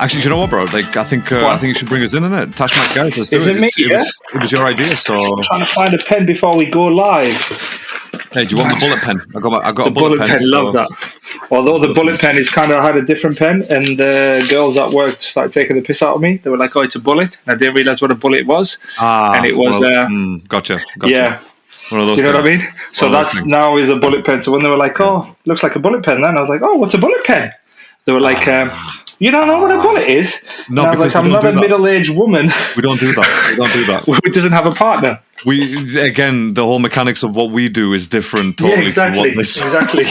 Actually, you know what, bro? Like, I think you should bring us in, innit? Tash, my guy, let's do it. It was your idea, so... I'm trying to find a pen before we go live. Hey, do you want the bullet pen? I got the a bullet pen. Love that. Although the bullet pen is kind of, I had a different pen, and the girls at work started taking the piss out of me. They were like, "Oh, it's a bullet," and I didn't realize what a bullet was. And it was gotcha. Yeah. One of those. You know what I mean? So that's now is a bullet pen. So when they were like, "Oh, looks like a bullet pen," then I was like, "Oh, what's a bullet pen?" They were like, "You don't know what a bullet is?" No, and I was like, "I'm not a middle-aged woman. We don't do that. Who doesn't have a partner." The whole mechanics of what we do is different. Totally. Yeah, exactly.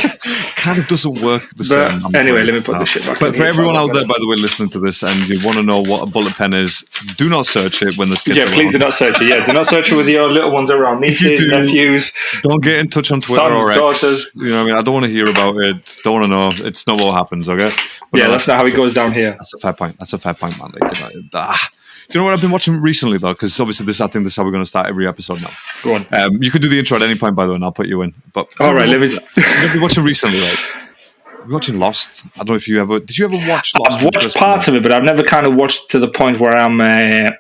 Kind of doesn't work the same. Anyway, let me put this shit back. But for everyone out there, by the way, listening to this, and you want to know what a bullet pen is, do not search it when there's kids around. Please do not search it. Do not search it with your little ones around, nieces, nephews. Don't get in touch on Twitter sons, or X. daughters. You know what I mean? I don't want to hear about it. Don't want to know. It's not what happens. Okay. But that's not how it goes down here. That's a fair point. Man. Do you know what I've been watching recently, though? Because obviously, I think this is how we're going to start every episode now. Go on. You can do the intro at any point, by the way, and I'll put you in. But all right, I've been watching recently, right? We're watching Lost. I don't know if you ever... Did you ever watch Lost? I've watched parts of it, but I've never kind of watched to the point where I'm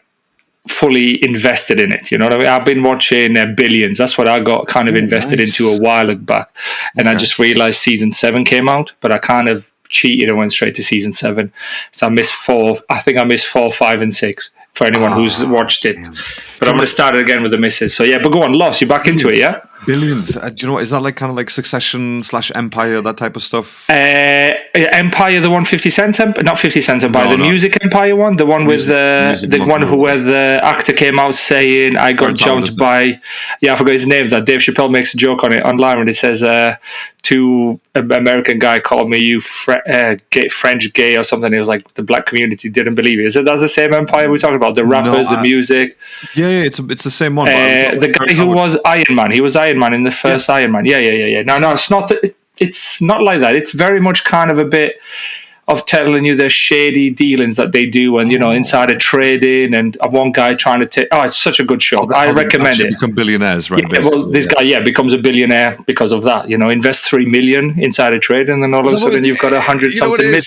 fully invested in it. You know what I mean? I've been watching Billions. That's what I got kind of invested into a while back. And I just realized season 7 came out, but I kind of cheated and went straight to season 7. So I missed 4. I think I missed 4, 5, and 6 for anyone who's watched it. But I'm going to start it again with the misses. So yeah, but go on, Lost. You're back into it, yeah? Billions. Do you know what? Is that like kind of like Succession / Empire, that type of stuff? Empire, the one 50 Cent Empire? Not 50 Cent Empire, the Music Empire one? The one with the one where the actor came out saying, I got jumped by... Yeah, I forgot his name. That Dave Chappelle makes a joke on it online when it says, to an American guy called me French gay or something. It was like the black community didn't believe it. Is that the same Empire we're talking about? The rappers, the music? Yeah, it's the same one. The guy who was Iron Man. He was Iron Man in the first Iron Man. Yeah. No, it's not. It's not like that. It's very much kind of a bit of telling you the shady dealings that they do, and insider trading, and one guy trying to take. Oh, it's such a good show. I recommend it. Become billionaires, right? Yeah, well, this guy, becomes a billionaire because of that. Invest $3 million insider trading, and then all of a sudden you've got 100-something million.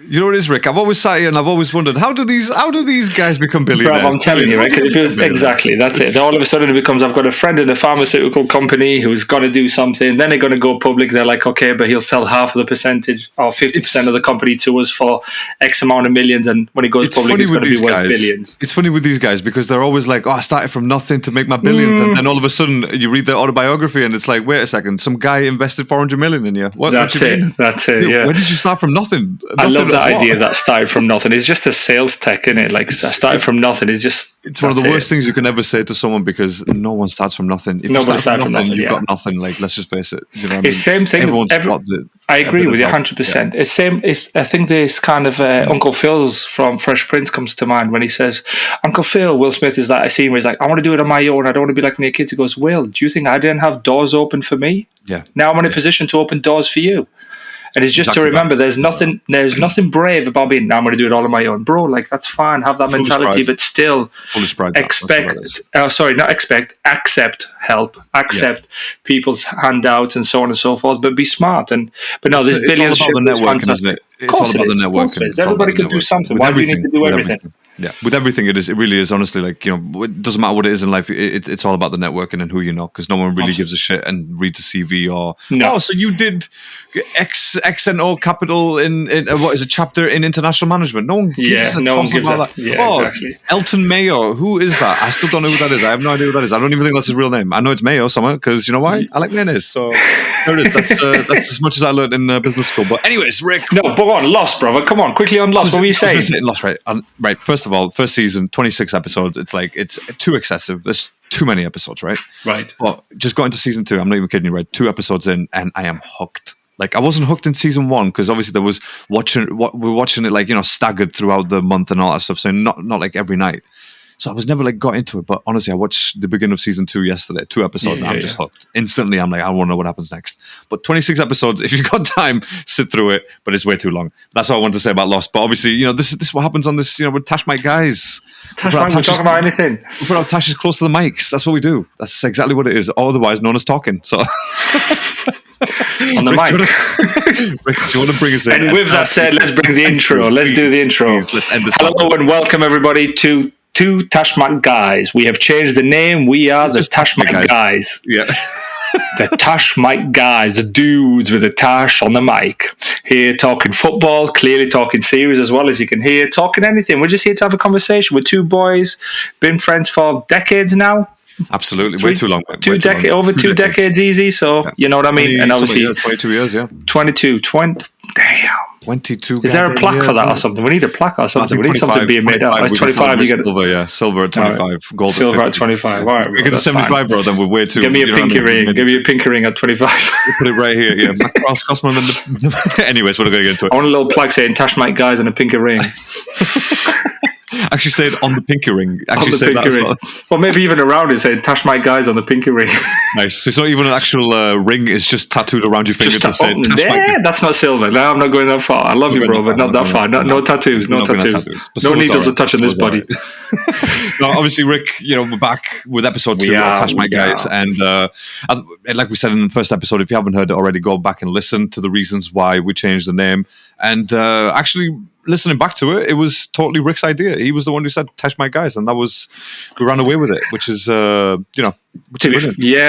You know what it is, Rick? I've always sat here and I've always wondered how do these guys become billionaires? Bro, I'm telling you, right? Because exactly that's it. All of a sudden it becomes, I've got a friend in a pharmaceutical company who's got to do something. Then they're going to go public. They're like, okay, but he'll sell half of the percentage or 50% of the company to us for X amount of millions. And when he goes public, it's going to be worth billions. It's funny with these guys because they're always like, I started from nothing to make my billions, and then all of a sudden you read their autobiography and it's like, wait a second, some guy invested 400 million in you. What? That's it. That's it. Yeah. When did you start from nothing? I love that idea that started from nothing. It's just a sales tech, isn't it? Like, I started from nothing. It's one of the worst things you can ever say to someone because no one starts from nothing. If nobody starts from nothing. You've got nothing. Like, let's just face it. You know what it's the same thing. I agree with you 100%. It's same. I think this kind of Uncle Phil's from Fresh Prince comes to mind when he says, Uncle Phil, Will Smith is that scene where he's like, I want to do it on my own. I don't want to be like my kids. He goes, Will, do you think I didn't have doors open for me? Yeah. Now I'm in a position to open doors for you. And it's just to remember, there's nothing brave about being, now I'm going to do it all on my own. Bro, like, that's fine. Have that mentality, but still accept help, accept people's handouts and so on and so forth, but be smart. But no, this billions shit is fantastic. It's all about the networking. Everybody can do something. Why do you need to do everything? Yeah, with everything, it really is. Honestly, like, it doesn't matter what it is in life. It's all about the networking and who you know, because no one really gives a shit and reads a CV or so you did X and O capital in what is a chapter in international management. No one gives a toss about that. Yeah, exactly. Elton Mayo, who is that? I still don't know who that is. I have no idea who that is. I don't even think that's his real name. I know it's Mayo somewhere because you know why? I like mayonnaise. So there it is. That's as much as I learned in business school. But anyways, Rick. No, but go on, Lost, brother. Come on, quickly on Lost. What were you saying? Lost, right? Right. First of all, first season, 26 episodes. It's like, it's too excessive. There's too many episodes, right? Right. But just got into season 2. I'm not even kidding you, right? 2 episodes in, and I am hooked. Like, I wasn't hooked in season 1 because obviously we're watching it like, staggered throughout the month and all that stuff. So not like every night. So I was never like got into it. But honestly, I watched the beginning of season 2 yesterday, 2 episodes. And I'm just hooked. Instantly, I'm like, I want to know what happens next. But 26 episodes, if you've got time, sit through it. But it's way too long. That's what I wanted to say about Lost. But obviously, this is what happens on this, with Tash Mike guys. Tash Mike, we talk about anything. We put our Tashes close to the mics. That's what we do. That's exactly what it is. Otherwise known as talking. So... on the mic. Rick, do you want to bring us in? And with that said, let's bring the intro. Let's do the intro. Please, let's end this. Hello and welcome everybody to Tash Guys. We have changed the name. We are the Tash Guys. Yeah. The Tash Guys, the dudes with the Tash on the mic. Here talking football, clearly talking series as well, as you can hear, talking anything. We're just here to have a conversation with two boys, been friends for decades now. Absolutely, way too long. Over two decades easy, so yeah. You know what I mean? And obviously 22 years, yeah. 20, damn. 22. Is there a plaque for that or something? We need a plaque or something. We need something being made out. It's 25. You get silver, yeah. Silver at 25. Right. Gold silver at 25. All right, we get a 75, bro. Then we're way too. Give me a pinky ring. Give me a pinky ring at 25. Put it right here. Yeah. Cross Cosman. Anyways, we're going to get into it. I want a little plaque saying Tash guys and a pinky ring. Actually say it on the pinky ring. Actually say that as well. Well, maybe even around it saying Tash guys on the pinky ring. Nice. So it's not even an actual ring. It's just tattooed around your finger to say Tash. Yeah, that's not silver. No, I'm not going that far. I love you, bro, but not that far. No tattoos. No tattoos. No needles are touching this body. No, obviously, Rick, we're back with episode 2 of Tash Guys. And like we said in the first episode, if you haven't heard it already, go back and listen to the reasons why we changed the name. And actually, listening back to it, it was totally Rick's idea. He was the one who said Tash Guys, and we ran away with it, which is yeah.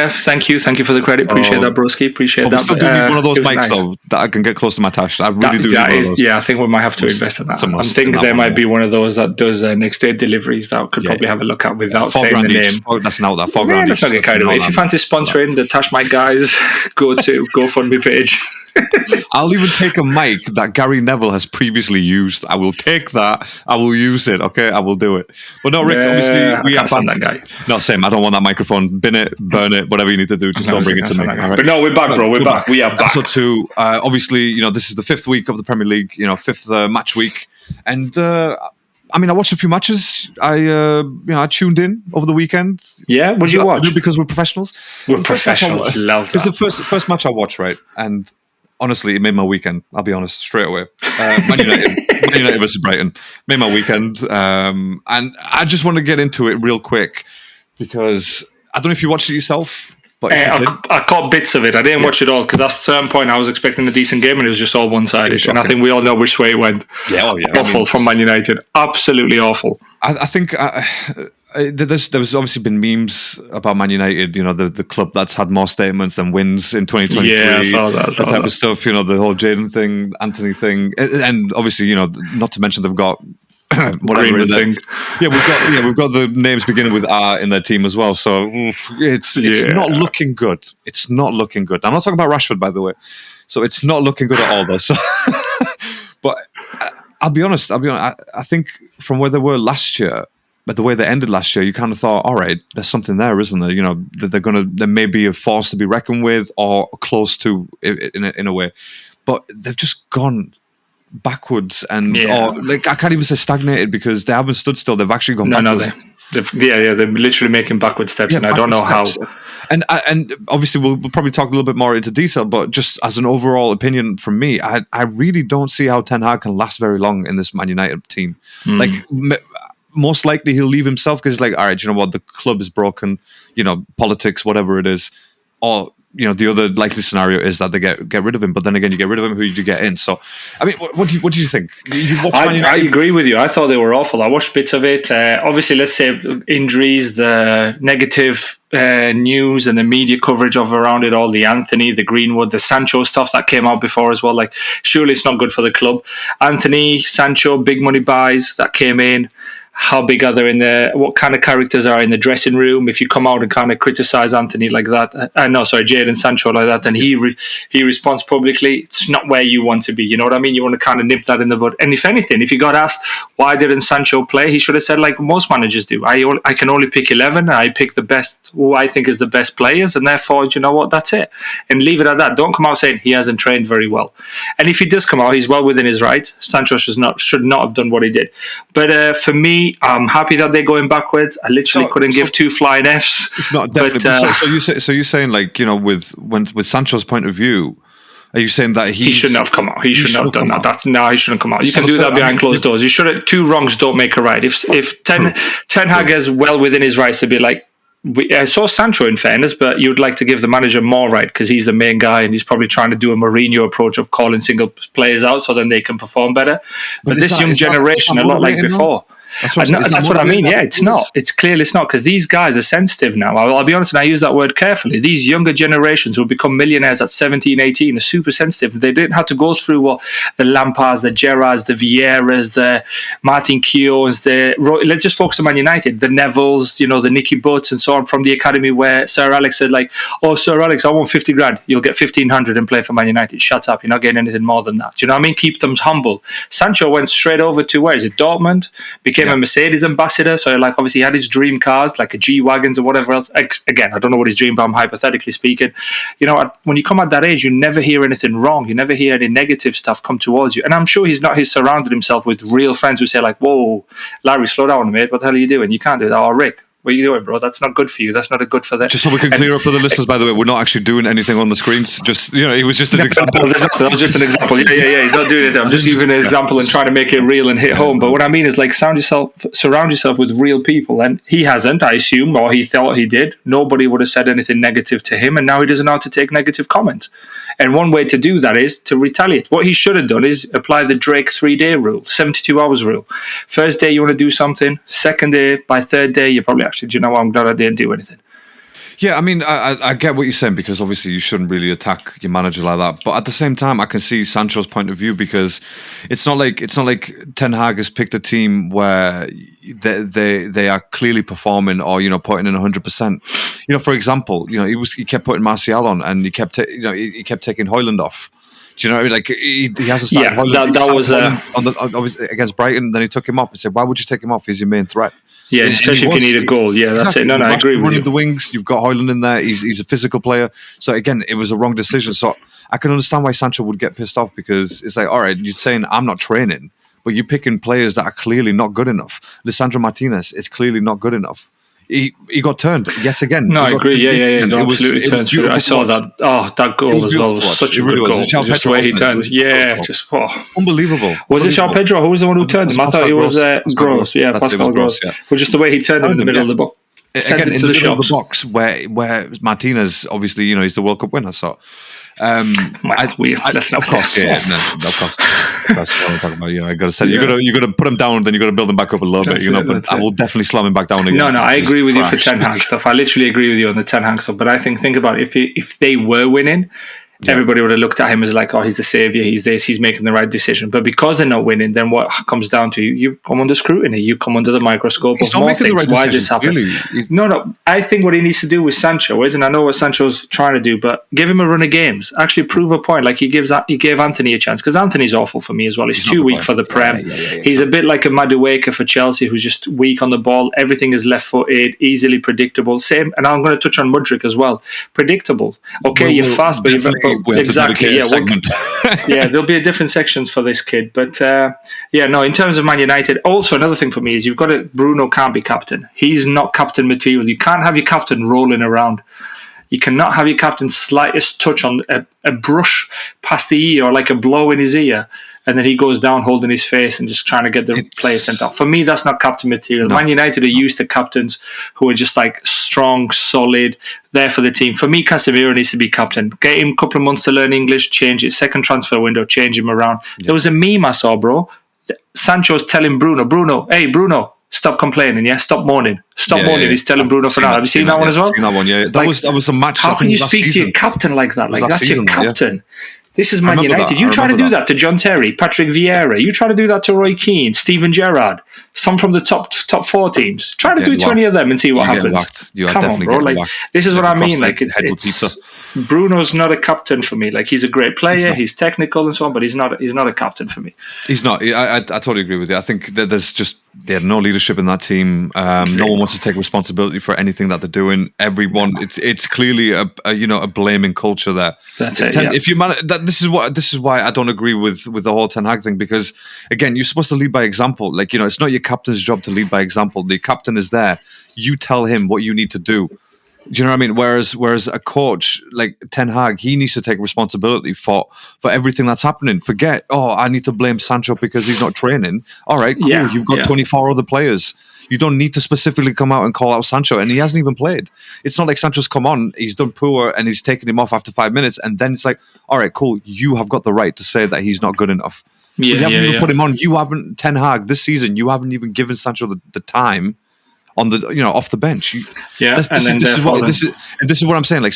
Thank you for the credit. Appreciate that, broski. Appreciate that. We still do need one of those mics though that I can get close to my Tash. I really do. Yeah, I think we might have to invest in that. I'm thinking there might be one of those that does next day deliveries that could probably have a look at without saying the name. That's not that. Let's not get carried away. If you fancy sponsoring the Tash Guys, go to GoFundMe page. I'll even take a mic that Gary Neville has previously used. I will take that. I will use it. Okay, I will do it. But no, Rick. Obviously, we have that guy. No, same. I don't want that microphone. Bin it, burn it, whatever you need to do. Just don't bring it to me. Right? But no, we're back, bro. We're back. We are back. So too. Obviously, this is the 5th week of the Premier League. 5th match week, and I watched a few matches. I tuned in over the weekend. Yeah, what did you watch? Because we're professionals. We're professionals. Love that. It's the first match I watched, right? And honestly, it made my weekend. I'll be honest, straight away. Man United versus Brighton made my weekend, and I just want to get into it real quick because I don't know if you watched it yourself. But I caught bits of it. I didn't watch it all because at a certain point I was expecting a decent game and it was just all one-sided. And I think we all know which way it went. Awful from Man United. Absolutely awful. I think there was obviously been memes about Man United, the club that's had more statements than wins in 2023. Yeah, I saw that type of stuff, the whole Jadon thing, Anthony thing. And obviously, not to mention they've got whatever thing. Yeah, we've got the names beginning with R in their team as well. So it's not looking good. It's not looking good. I'm not talking about Rashford, by the way. So it's not looking good at all, though. So, but I'll be honest. I think from where they were last year, but the way they ended last year, you kind of thought, all right, there's something there, isn't there? That there may be a force to be reckoned with, or close to in a way. But they've just gone backwards, and I can't even say stagnated because they haven't stood still. They've actually gone backwards. They're literally making backward steps, and I don't know how. And obviously we'll probably talk a little bit more into detail, but just as an overall opinion from me, I really don't see how Ten Hag can last very long in this Man United team. Most likely he'll leave himself because all right, you know what, the club is broken, politics, whatever it is, or the other likely scenario is that they get rid of him. But then again, you get rid of him, who do you get in? So, what do you think? I agree with you. I thought they were awful. I watched bits of it. Obviously, let's say injuries, the negative news and the media coverage of around it all, the Anthony, the Greenwood, the Sancho stuff that came out before as well. Like, surely it's not good for the club. Anthony, Sancho, big money buys that came in. How big are they in there? What kind of characters are in the dressing room? If you come out and kind of criticize Anthony like that, Jadon Sancho like that, and he responds publicly, it's not where you want to be. You know what I mean? You want to kind of nip that in the bud. And if anything, if you got asked why didn't Sancho play, he should have said like most managers do. I can only pick 11. I pick the best, who I think is the best players, and therefore, you know what? That's it. And leave it at that. Don't come out saying he hasn't trained very well. And if he does come out, he's well within his right. Sancho should not have done what he did. But for me, I'm happy that they're going backwards. I literally couldn't give two flying Fs. Not definitely. So you're saying with Sancho's point of view, are you saying that he shouldn't have come out? He shouldn't have done that. He shouldn't come out. You can do that behind closed doors. You should. Two wrongs don't make a right. If Ten Hag is well within his rights to be like, I saw Sancho in fairness, but you'd like to give the manager more right because he's the main guy and he's probably trying to do a Mourinho approach of calling single players out so then they can perform better. But this young generation, a lot like before. That's what I mean. Yeah, it's not. It's clearly it's not because these guys are sensitive now. I'll be honest, and I use that word carefully. These younger generations who become millionaires at 17, 18 are super sensitive. They didn't have to go through what the Lampards, the Gerrards, the Vieiras, the Martin Keogns, let's just focus on Man United, the Nevilles, the Nicky Butts and so on from the academy where Sir Alex said like, oh, Sir Alex, I want 50 grand. You'll get 1,500 and play for Man United. Shut up. You're not getting anything more than that. Do you know what I mean? Keep them humble. Sancho went straight over to, where is it, Dortmund? Became a Mercedes ambassador, so like obviously he had his dream cars like a G-Wagons or whatever else. Again, I don't know what his dream, but I'm hypothetically speaking. When you come at that age, you never hear anything wrong. You never hear any negative stuff come towards you. And I'm sure he's surrounded himself with real friends who say like, whoa, Larry, slow down, mate. What the hell are you doing? You can't do that. Oh, Rick, what are you doing, bro? That's not good for you. That's not good for them. Just so we can clear up for the listeners, by the way, we're not actually doing anything on the screens. Just, it was just an example. That was just an example. Yeah. He's not doing it. I'm just giving an example and trying to make it real and hit home. But what I mean is like surround yourself with real people. And he hasn't, I assume, or he thought he did. Nobody would have said anything negative to him. And now he doesn't know how to take negative comments. And one way to do that is to retaliate. What he should have done is apply the Drake 3-day rule, 72 hours rule. First day you want to do something. Second day, by third day, you probably actually, do you know what, I'm glad I didn't do anything. Yeah, I mean, I get what you're saying because obviously you shouldn't really attack your manager like that. But at the same time, I can see Sancho's point of view because it's not like Ten Hag has picked a team where they are clearly performing or putting in 100%. For example, he kept putting Martial on and he kept taking Højlund off. Do you know what I mean? Like he hasn't started. Yeah, that was obviously against Brighton. Then he took him off and said, "Why would you take him off? He's your main threat." Yeah, especially if you need a goal. Yeah, that's it. No, I agree with you. The wings, you've got Højlund in there. He's a physical player. So again, it was a wrong decision. So I can understand why Sancho would get pissed off because it's like, all right, you're saying I'm not training, but you're picking players that are clearly not good enough. Lisandro Martinez is clearly not good enough. He got turned yet again. No, I agree. Yeah. Absolutely turned through. I saw that. Oh, that goal as well was such a good goal. Just the way he turned. Yeah, just unbelievable. Was it João Pedro? Who was the one who turned him? I thought it was Gross. Yeah, Pascal Gross. Well, just the way he turned him in the middle of the box. Again, in the middle of the box where Martinez, obviously, he's the World Cup winner. So, let's not cross. Of course. That's what I'm talking about. I got to say, you got to put him down, then you got to build him back up a little bit. But I will definitely slam him back down again. No, I agree with you for Ten Hag stuff. I literally agree with you on the Ten Hag stuff. But I think about it, if they were winning. Yeah. Everybody would have looked at him as like, oh, he's the saviour, he's this, he's making the right decision. But because they're not winning, then what comes down to you come under scrutiny, you come under the microscope of more things. Right, why is this happening? Really? No, I think what he needs to do with Sancho is, and I know what Sancho's trying to do, but give him a run of games. Actually prove a point. Like he gave Anthony a chance, because Anthony's awful for me as well. He's too weak for the Prem. Yeah, he's a bit like a Madueke for Chelsea, who's just weak on the ball. Everything is left-footed, easily predictable. Same, and I'm going to touch on Mudryk as well. Predictable. Okay, you're fast, but exactly. Yeah, there'll be different sections for this kid, but in terms of Man United, also another thing for me is Bruno can't be captain. He's not captain material. You can't have your captain rolling around. You cannot have your captain's slightest touch on a brush past the ear or like a blow in his ear, and then he goes down holding his face and just trying to get the player sent off. For me, that's not captain material. No. Man United are used to captains who are just like strong, solid, there for the team. For me, Casemiro needs to be captain. Get him a couple of months to learn English, change it. Second transfer window, change him around. Yeah. There was a meme I saw, bro. Sancho's telling Bruno, hey, Bruno, stop complaining, yeah? Stop moaning. Stop moaning. He's telling Bruno for now. Have you seen that one as well? Seen that one, yeah. That was a match. How can you speak to your captain like that? Like, that's your captain. Yeah. This is Man United. You try to do that to John Terry, Patrick Vieira. You try to do that to Roy Keane, Steven Gerrard, some from the top 4 teams. Try to do 20 of them and see what happens. Come on, bro. Like, this is what I mean. Like, it's Bruno's not a captain for me. Like, he's a great player, he's technical and so on, but he's not a captain for me. He's not. I totally agree with you. I think that they had no leadership in that team. No one wants to take responsibility for anything that they're doing. Everyone, it's clearly a blaming culture there. That's it. If you this is why I don't agree with the whole Ten Hag thing, because again, you're supposed to lead by example. Like, it's not your captain's job to lead by example. The captain is there. You tell him what you need to do. Do you know what I mean? Whereas a coach like Ten Hag, he needs to take responsibility for everything that's happening. Forget, I need to blame Sancho because he's not training. All right, cool. Yeah, You've got 24 other players. You don't need to specifically come out and call out Sancho, and he hasn't even played. It's not like Sancho's come on, he's done poor, and he's taken him off after 5 minutes, and then it's like, all right, cool. You have got the right to say that he's not good enough. You haven't even put him on. You haven't, Ten Hag, this season, you haven't even given Sancho the time on the off the bench. This is what I'm saying. Like,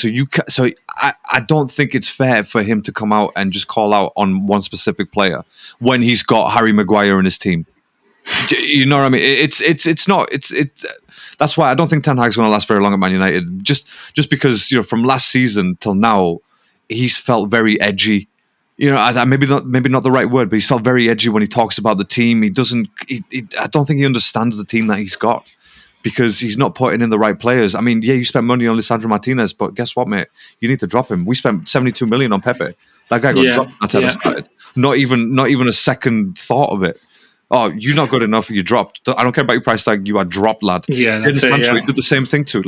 I don't think it's fair for him to come out and just call out on one specific player when he's got Harry Maguire in his team. You know what I mean? It's not. That's why I don't think Ten Hag's going to last very long at Man United. Just because from last season till now, he's felt very edgy. Maybe not the right word, but he's felt very edgy when he talks about the team. He doesn't. I don't think he understands the team that he's got, because he's not putting in the right players. I mean, yeah, you spent money on Lisandro Martinez, but guess what, mate? You need to drop him. We spent 72 million on Pepe. That guy got dropped until it started. Not even a second thought of it. Oh, you're not good enough. You dropped. I don't care about your price tag. You are dropped, lad. Yeah, that's Sancho, he did the same thing too.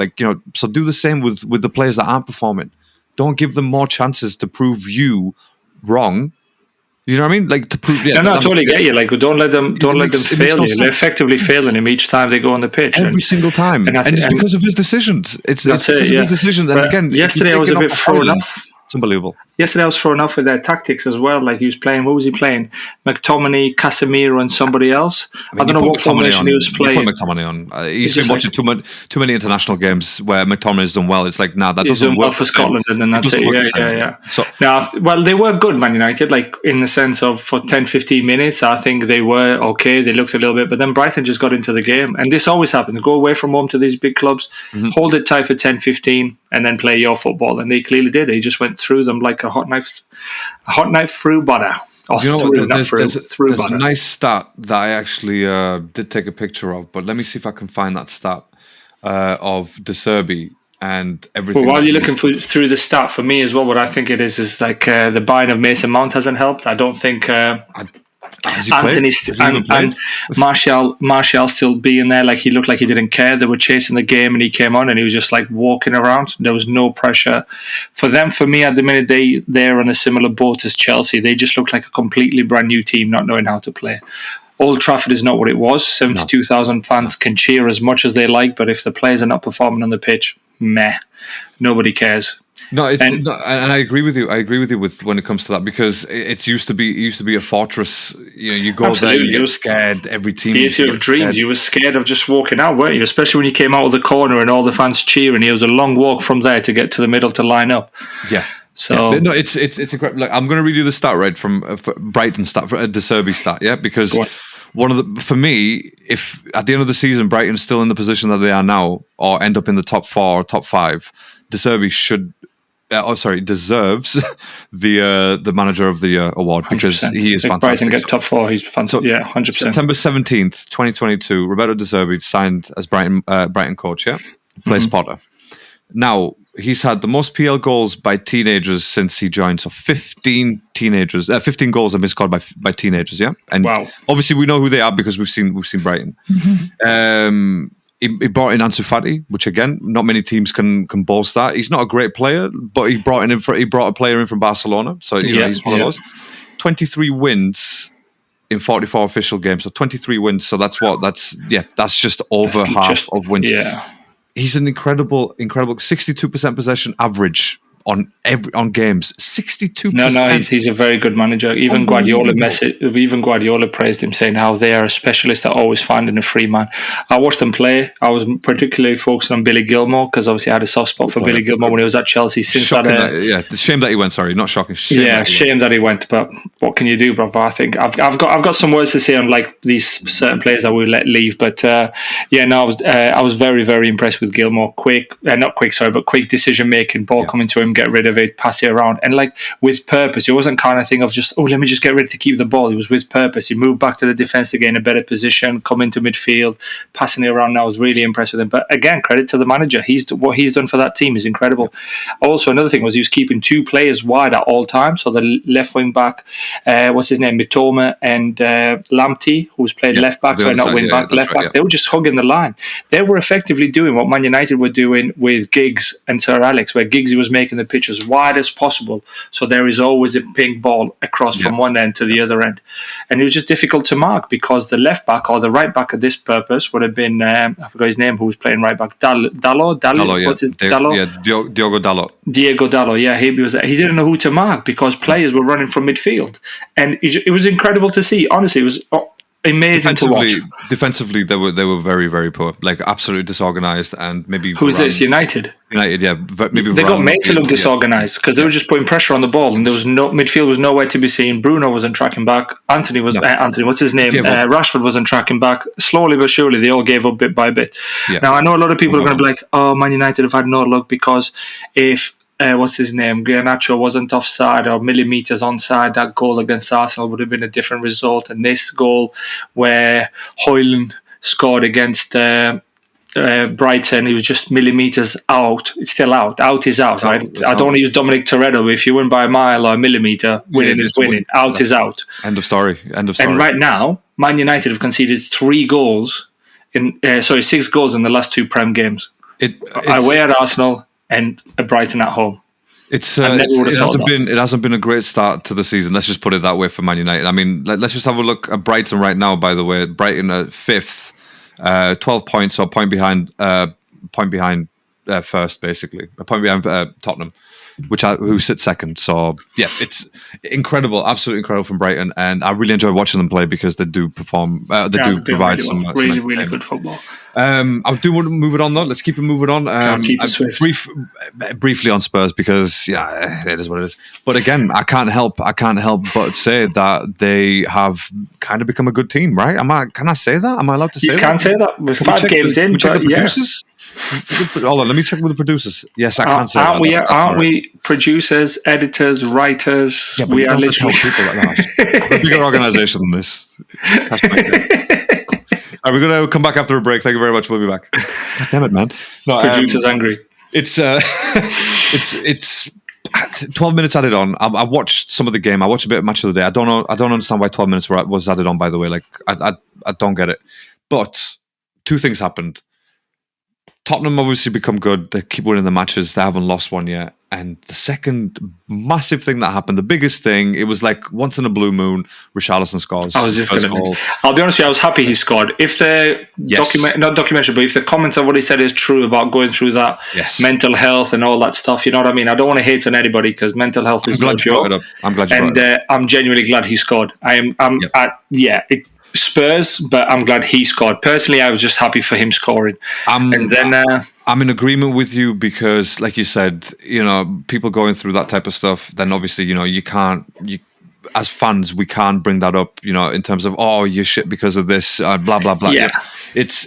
So do the same with the players that aren't performing. Don't give them more chances to prove you wrong. You know what I mean? Like, to prove. Yeah, I totally get you. Like, don't let them fail you. They're effectively failing him each time they go on the pitch. Every single time, and it's because of his decisions. It's because of his decisions. And again, yesterday I was a bit thrown off. It's unbelievable. Yesterday I was thrown off with their tactics as well. Like, he was playing, what was he playing? McTominay, Casemiro, and somebody else. I don't know what formation he was playing. You put McTominay on. He's been watching too many international games where McTominay's done well. It's like, that doesn't work. He's done well for Scotland, and then that's it. Yeah. So, well, they were good, Man United, like, in the sense of for 10, 15 minutes, I think they were okay. They looked a little bit, but then Brighton just got into the game. And this always happens. Go away from home to these big clubs, hold it tight for 10, 15, and then play your football. And they clearly did. They just went through them like a hot knife through butter. There's a nice stat that I actually did take a picture of, but let me see if I can find that stat of De Zerbi and everything. Well, while you're looking through the stat, for me as well, what I think it is like the buying of Mason Mount hasn't helped. I don't think Anthony and Martial still being there, like, he looked like he didn't care. They were chasing the game, and he came on and he was just like walking around. There was no pressure for them. For me, at the minute, they're on a similar boat as Chelsea. They just look like a completely brand new team, not knowing how to play. Old Trafford is not what it was. 72,000 fans can cheer as much as they like, but if the players are not performing on the pitch, nobody cares. No, and I agree with you. I agree with you when it comes to that, because it used to be a fortress. You go there, you get scared. Every team. Beauty of dreams. You were scared of just walking out, weren't you? Especially when you came out of the corner and all the fans cheering. It was a long walk from there to get to the middle to line up. Yeah. So no, it's incredible. Like, I'm going to read you the stat right from Brighton stat, for a De Zerbi stat. Yeah, because for me, if at the end of the season Brighton's still in the position that they are now, or end up in the top 4 or top 5, De Zerbi deserves the manager of the award, because 100%. he is fantastic. Brighton get top 4, he's fantastic. 100%. September 17th, 2022, Roberto De Zerbi signed as Brighton coach. Yeah, plays Potter. Now, he's had the most PL goals by teenagers since he joined. So 15 goals have been scored by teenagers. Yeah, and obviously we know who they are because we've seen Brighton. He brought in Ansu Fati, which again, not many teams can boast that. He's not a great player, but he brought a player in from Barcelona, so he's one of those. 23 wins in 44 official games, so 23 wins. So that's just over half of wins. Yeah, he's an incredible 62% possession average on games. 62%. No, he's a very good manager. Even Guardiola praised him, saying how they are a specialist at always finding a free man. I watched them play. I was particularly focused on Billy Gilmour, because obviously I had a soft spot for Billy Gilmour when he was at Chelsea. Since the shame that he went. Sorry, not shocking. Shame that he went. But what can you do, bro? I think I've got some words to say on like these certain players that we let leave. But I was very, very impressed with Gilmour. Quick decision making, ball coming to him, get rid of it, pass it around, and like with purpose. It wasn't kind of thing of just, let me just get ready to keep the ball. It was with purpose. He moved back to the defense to get in a better position, come into midfield, passing it around. I was really impressed with him. But again, credit to the manager. What he's done for that team is incredible. Also, another thing was he was keeping 2 players wide at all times. So the left wing back, what's his name, Mitoma, and Lamptey, who's played left back, so not wing back, left back. They were just hugging the line. They were effectively doing what Man United were doing with Giggs and Sir Alex, where Giggs was making the pitch as wide as possible, so there is always a pink ball across from one end to the other end. And it was just difficult to mark because the left back or the right back at this purpose would have been, I forgot his name, who was playing right back, Dalot, what's his Dalot? Yeah, Diogo Dalot. Diego Dalot, yeah, he didn't know who to mark because players were running from midfield. And it was incredible to see. Honestly, it was amazing to watch. Defensively, they were very, very poor, like absolutely disorganized, and maybe who's this? United, yeah. Maybe they got made to look disorganized because they were just putting pressure on the ball, and there was no midfield was nowhere to be seen. Bruno wasn't tracking back. Anthony, what's his name? Rashford wasn't tracking back. Slowly but surely, they all gave up bit by bit. Yeah. Now I know a lot of people are going to be like, "Oh, Man United have had no luck because if." What's his name? Garnacho wasn't offside or millimeters onside. That goal against Arsenal would have been a different result. And this goal where Højlund scored against Brighton, he was just millimeters out. It's still out. Out is out, right? I don't want to use Dominic Toretto, but if you win by a mile or a millimeter, winning is winning. Out is out. End of story. And right now, Man United have conceded 6 goals in the last 2 Prem games. Away at Arsenal and at Brighton at home. It hasn't been a great start to the season. Let's just put it that way for Man United. I mean, let's just have a look at Brighton right now. By the way, Brighton are 5th, 12 points, so a point behind first, basically a point behind Tottenham, who sits second. So yeah, it's incredible, absolutely incredible from Brighton, and I really enjoy watching them play because they do perform. They do provide some really good football. I do want to move it on though. Let's keep it moving on. Briefly on Spurs because it is what it is. But again, I can't help but say that they have kind of become a good team, right? Can I say that? Am I allowed to say that? You can say that. We're 5 games in. Check the producers. Hold on, let me check with the producers. Yes, I can say that. Aren't we producers, editors, writers? Yeah, but we are literally people like that. We're a bigger organisation than this. All right, we're going to come back after a break. Thank you very much. We'll be back. God damn it, man. No, producers angry. It's 12 minutes added on. I watched some of the game. I watched a bit of Match of the Day. I don't understand why 12 minutes was added on, by the way. Like, I don't get it. But 2 things happened. Tottenham obviously become good. They keep winning the matches. They haven't lost one yet. And the second massive thing that happened, the biggest thing, it was like once in a blue moon, Richarlison scores. I was just going to. I'll be honest with you, I was happy he scored. If the not documentary, but if the comments of what he said is true about going through that mental health and all that stuff, you know what I mean? I don't want to hate on anybody because mental health is no joke. I'm glad you brought it up. I'm genuinely glad he scored. Spurs, but I'm glad he scored. Personally, I was just happy for him scoring. I'm in agreement with you because, like you said, people going through that type of stuff, then obviously, as fans, we can't bring that up, in terms of, oh, you're shit because of this, blah, blah, blah. Yeah.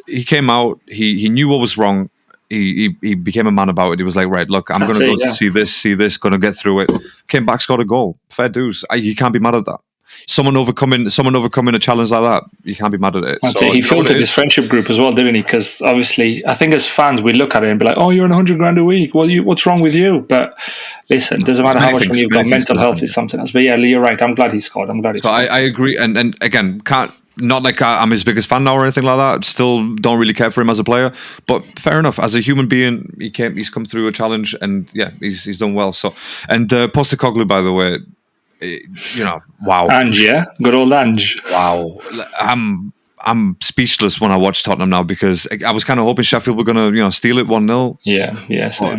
He came out, he knew what was wrong. He became a man about it. He was like, right, look, I'm going to go to see this, going to get through it. Came back, scored a goal. Fair dues. You can't be mad at that. Someone overcoming a challenge like that, you can't be mad at it. He filtered his friendship group as well, didn't he? Because obviously, I think as fans, we look at it and be like, "Oh, you're on $100,000 a week. Well, what's wrong with you?" But listen, it doesn't matter how much when you've got mental health is something else. But yeah, you're right. I'm glad he scored. I agree, and again, not like I'm his biggest fan now or anything like that. Still don't really care for him as a player, but fair enough. As a human being, he's come through a challenge, and yeah, he's done well. So, and Postecoglou, by the way. Wow. Ange, yeah? Good old Ange. Wow. I'm speechless when I watch Tottenham now because I was kind of hoping Sheffield were going to, steal it 1-0. Yeah.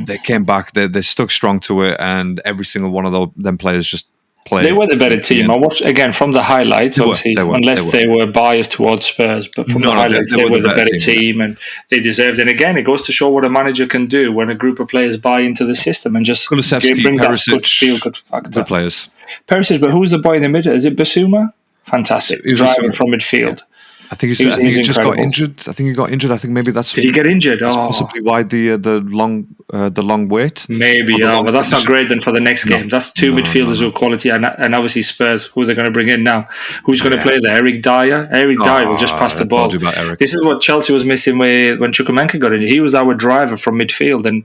They came back. They stuck strong to it, and every single one of them players just played. They were the better team. I watched, again, from the highlights, obviously, unless they were biased towards Spurs, but from the highlights, they were the better team, and they deserved it. And again, it goes to show what a manager can do when a group of players buy into the system and just bring that good feel-good factor. Good players. Perisic, but who's the boy in the middle? Is it Basuma? Fantastic. Driving from midfield. I think he just got injured. I think he got injured. I think maybe that's... Did he get injured? That's possibly why the long the long wait. Maybe, but that's not great then for the next game. That's two midfielders with quality, and obviously Spurs, who they're going to bring in now. Who's going to play there? Eric Dyer? Eric Dyer will just pass the ball. This is what Chelsea was missing when Chukwuemeka got in. He was our driver from midfield, and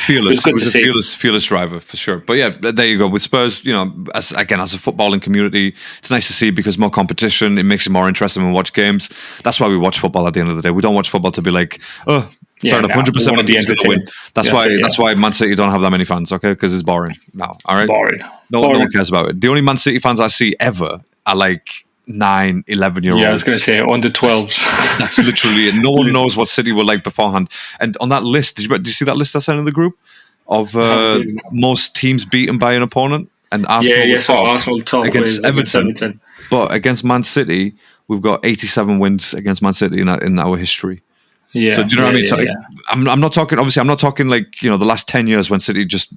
fearless. It was a fearless driver for sure. But yeah, there you go. With Spurs, as a footballing community, it's nice to see because more competition. It makes it more interesting when we watch games. That's why we watch football at the end of the day. We don't watch football to be like, fair enough, 100% of the entertainment. That's why Man City don't have that many fans, okay? Because it's boring now. All right, boring. No one cares about it. The only Man City fans I see ever are like 9, 11-year-olds. Yeah, I was going to say under 12s. That's literally it. No one knows what City were like beforehand. And on that list, did you see that list I sent in the group of most teams beaten by an opponent? And Arsenal, Arsenal top against Everton. But against Man City, we've got 87 wins against Man City in our history. Yeah. So do you know what I mean? So I'm not talking. Obviously, I'm not talking like the last 10 years when City just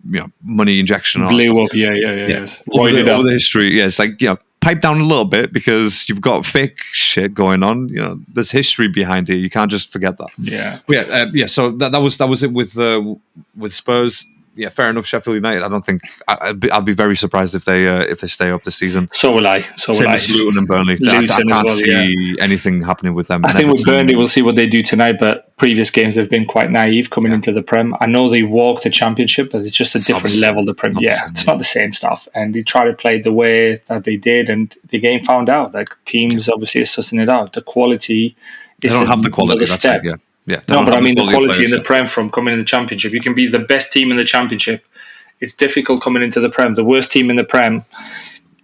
money injection blew up. Yes. Over the history, it's like pipe down a little bit because you've got fake shit going on. There's history behind it. You can't just forget that. Yeah. So that was it with Spurs. Yeah, fair enough. Sheffield United. I don't think I'd be very surprised if they stay up this season. So will I. Same as Luton and Burnley. I can't see anything happening with them. I think with Burnley, we'll see what they do tonight. But previous games they've been quite naive coming into the Prem. I know they walk the Championship, but it's just a different level. The Prem, it's not the same stuff. And they try to play the way that they did, and the game found out. Like teams obviously are sussing it out. The quality. They don't have the quality. That's step. It, Yeah, no, but I mean the quality in the Prem from coming in the Championship. You can be the best team in the Championship. It's difficult coming into the Prem. The worst team in the Prem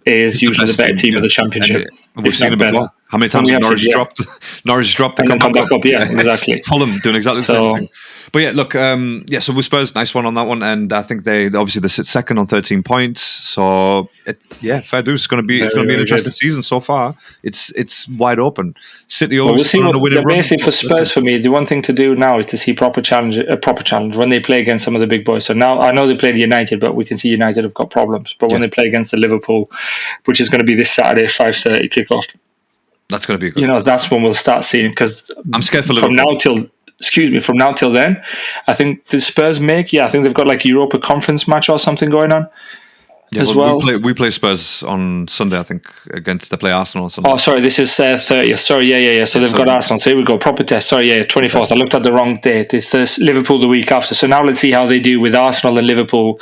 is usually the better team of the Championship. We've seen it before. How many times have Norwich dropped? Norwich dropped and then come back up. Yeah, exactly. Fulham doing exactly the same thing. But yeah, look, so with Spurs, nice one on that one, and I think they sit second on 13 points. So fair dues. It's going to be an interesting season so far. It's wide open. City always on a winning run. Basically for Spurs, for me, the one thing to do now is to see proper challenge when they play against some of the big boys. So now I know they played United, but we can see United have got problems. But when they play against the Liverpool, which is going to be this Saturday 5:30 kickoff. That's going to be good. That's when we'll start seeing, because I'm scared for Liverpool. From now till then, I think the Spurs I think they've got like a Europa Conference match or something going on as well. We play Spurs on Sunday, I think, they play Arsenal on Sunday. Oh, sorry, this is 30th. Sorry, yeah. So they've got Arsenal. So here we go, proper test. Sorry, 24th. I looked at the wrong date. It's Liverpool the week after. So now let's see how they do with Arsenal and Liverpool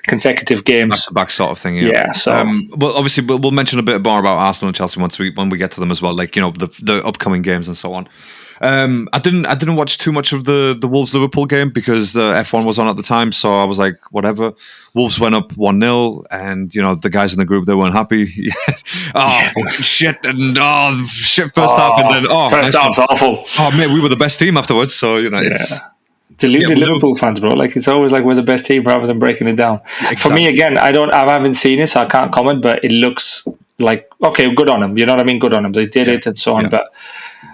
consecutive games. Back-to-back sort of thing, Yeah, so... well, obviously, we'll mention a bit more about Arsenal and Chelsea when we get to them as well, like, the upcoming games and so on. I didn't watch too much of the Wolves Liverpool game because the F1 was on at the time, so I was like, whatever. Wolves went up 1-0, and the guys in the group, they weren't happy. Shit, and shit first half, and then first half's awful. Oh man, we were the best team afterwards, so it's deluded Liverpool fans, bro. Like, it's always like we're the best team rather than breaking it down. Exactly. For me, again, I haven't seen it, so I can't comment, but it looks like, okay, good on them. You know what I mean? Good on them. They did it and so on, but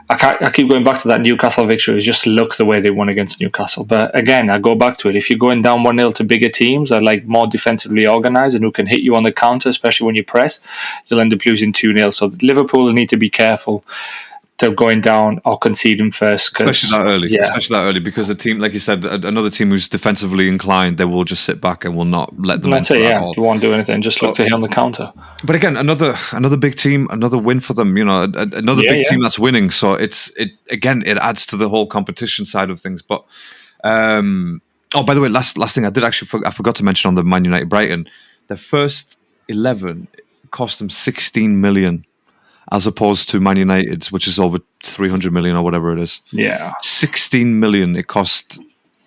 I keep going back to that Newcastle victory. It just looked the way they won against Newcastle. But again, I go back to it. If you're going down 1-0 to bigger teams that are like more defensively organised and who can hit you on the counter, especially when you press, you'll end up losing 2-0. So Liverpool will need to be careful to going down or conceding first. Especially that early, because a team, like you said, another team who's defensively inclined, they will just sit back and will not let them. That's it. They won't do anything. Just look to hit on the counter. But again, another big team, another win for them. Another big team that's winning. So it adds to the whole competition side of things. But by the way, last thing I forgot to mention on the Man United Brighton, the first 11 cost them 16 million. As opposed to Man United's, which is over 300 million or whatever it is. Yeah. 16 million it cost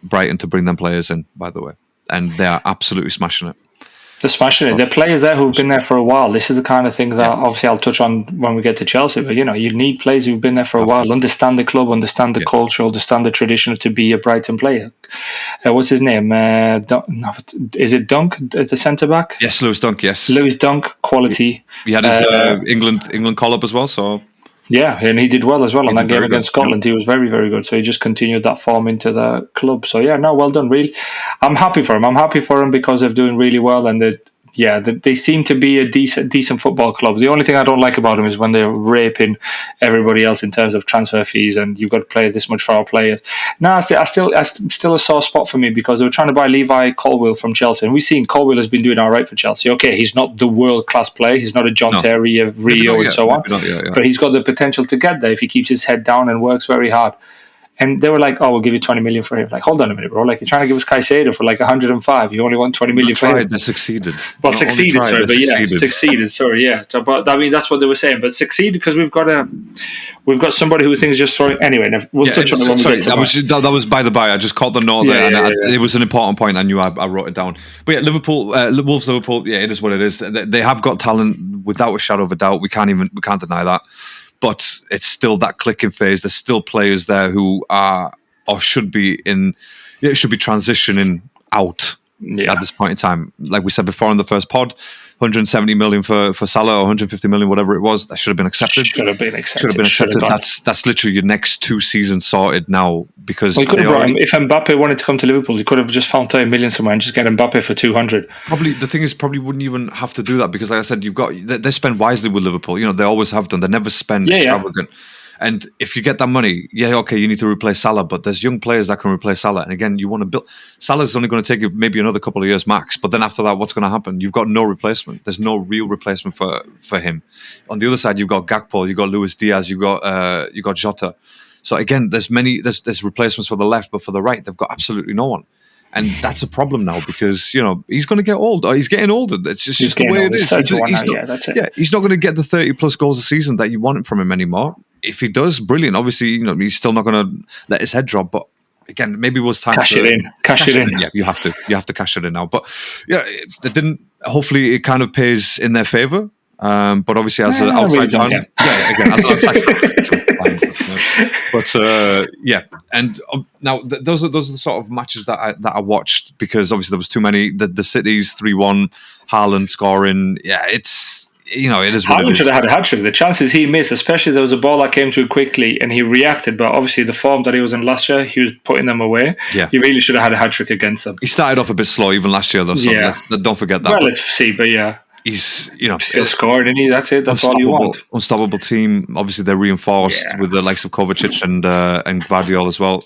Brighton to bring them players in, by the way. And they are absolutely smashing it. They're smashing it. They're players there who've been there for a while. This is the kind of thing that obviously I'll touch on when we get to Chelsea. But, you need players who've been there for a while, understand the club, understand the culture, understand the tradition to be a Brighton player. What's his name? Is it Dunk, the centre-back? Yes, Lewis Dunk, yes. Lewis Dunk, quality. He had his England call-up as well, so... Yeah, and he did well as well on that game against Scotland. He was very, very good. So he just continued that form into the club. So well done, really. I'm happy for him. I'm happy for him because they're doing really well, and they seem to be a decent football club. The only thing I don't like about them is when they're raping everybody else in terms of transfer fees, and you've got to play this much for our players. No, still a sore spot for me, because they were trying to buy Levi Colwill from Chelsea, and we've seen Colwill has been doing all right for Chelsea. Okay, he's not the world class player. He's not a John Terry of Rio and so on, but he's got the potential to get there if he keeps his head down and works very hard. And they were like, "Oh, we'll give you 20 million for him." Like, hold on a minute, bro. Like, you're trying to give us Caicedo for like 105. You only want 20 million for him. They succeeded. Well, succeeded. Sorry, yeah. But I mean, that's what they were saying. But succeeded because we've got somebody who thinks just throwing. Anyway, we'll touch on it when we get to that was by the by. I just caught the note there, and it was an important point. I knew I wrote it down. But yeah, Wolves, Liverpool. Yeah, it is what it is. They have got talent without a shadow of a doubt. We can't deny that. But it's still that clicking phase. There's still players there who are or should be transitioning out at this point in time. Like we said before in the first pod, 170 million for Salah or 150 million, whatever it was, that should have been accepted. That's literally your next 2 seasons sorted now, because he could have brought him. If Mbappe wanted to come to Liverpool, he could have just found 30 million somewhere and just get Mbappe for 200. Probably the thing is, wouldn't even have to do that, because like I said, they spend wisely with Liverpool. You know, they always have done. They never spend extravagant. And if you get that money, you need to replace Salah, but there's young players that can replace Salah. And again, you want to build. Salah's only going to take you maybe another couple of years max, but then after that, what's going to happen? You've got no replacement. There's no real replacement for him. On the other side, you've got Gakpo, you've got Luis Diaz, you've got Jota. So again, there's replacements for the left, but for the right, they've got absolutely no one. And that's a problem now, because he's going to get old. He's getting older. It's just the way it is. He's not going to get the 30 plus goals a season that you want from him anymore. If he does, brilliant. Obviously, he's still not going to let his head drop. But again, maybe it was time cash it in. Yeah, you have to cash it in now. But they didn't. Hopefully, it kind of pays in their favor. But obviously, as an outside fan, again, as an outside fan. But and now those are the sort of matches that I watched, because obviously there was too many. The City's 3-1, Haaland scoring. Yeah, it's it is. Haaland should have had a hat trick. The chances he missed, especially there was a ball that came through quickly and he reacted. But obviously the form that he was in last year, he was putting them away. Yeah, he really should have had a hat trick against them. He started off a bit slow even last year, though. So don't forget that. Well, let's see, but yeah. He's still scoring, and that's it. That's all you want. Unstoppable team. Obviously, they're reinforced with the likes of Kovacic and Gvardiol as well.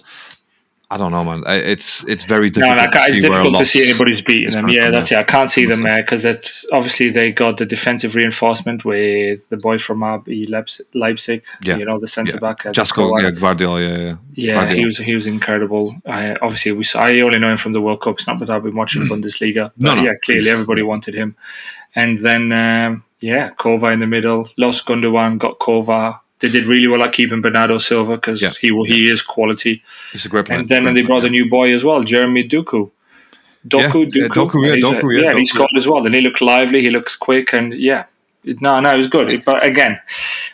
I don't know, man. It's very difficult. It's difficult to see anybody's beating them. Yeah, that's it. I can't see them because obviously they got the defensive reinforcement with the boy from RB Leipzig. Yeah. The centre back. Gvardiol. Yeah, Gvardiol. He was incredible. I only know him from the World Cup. It's not that I've been watching Bundesliga. But clearly everybody wanted him. And then Kova in the middle. Lost Gundogan, got Kova. They did really well at keeping Bernardo Silva, because he is quality. He's a great player. And then they brought a new boy as well, Jeremy Doku. Doku. He scored as well. And he looked lively, he looks quick, and it was good. But again,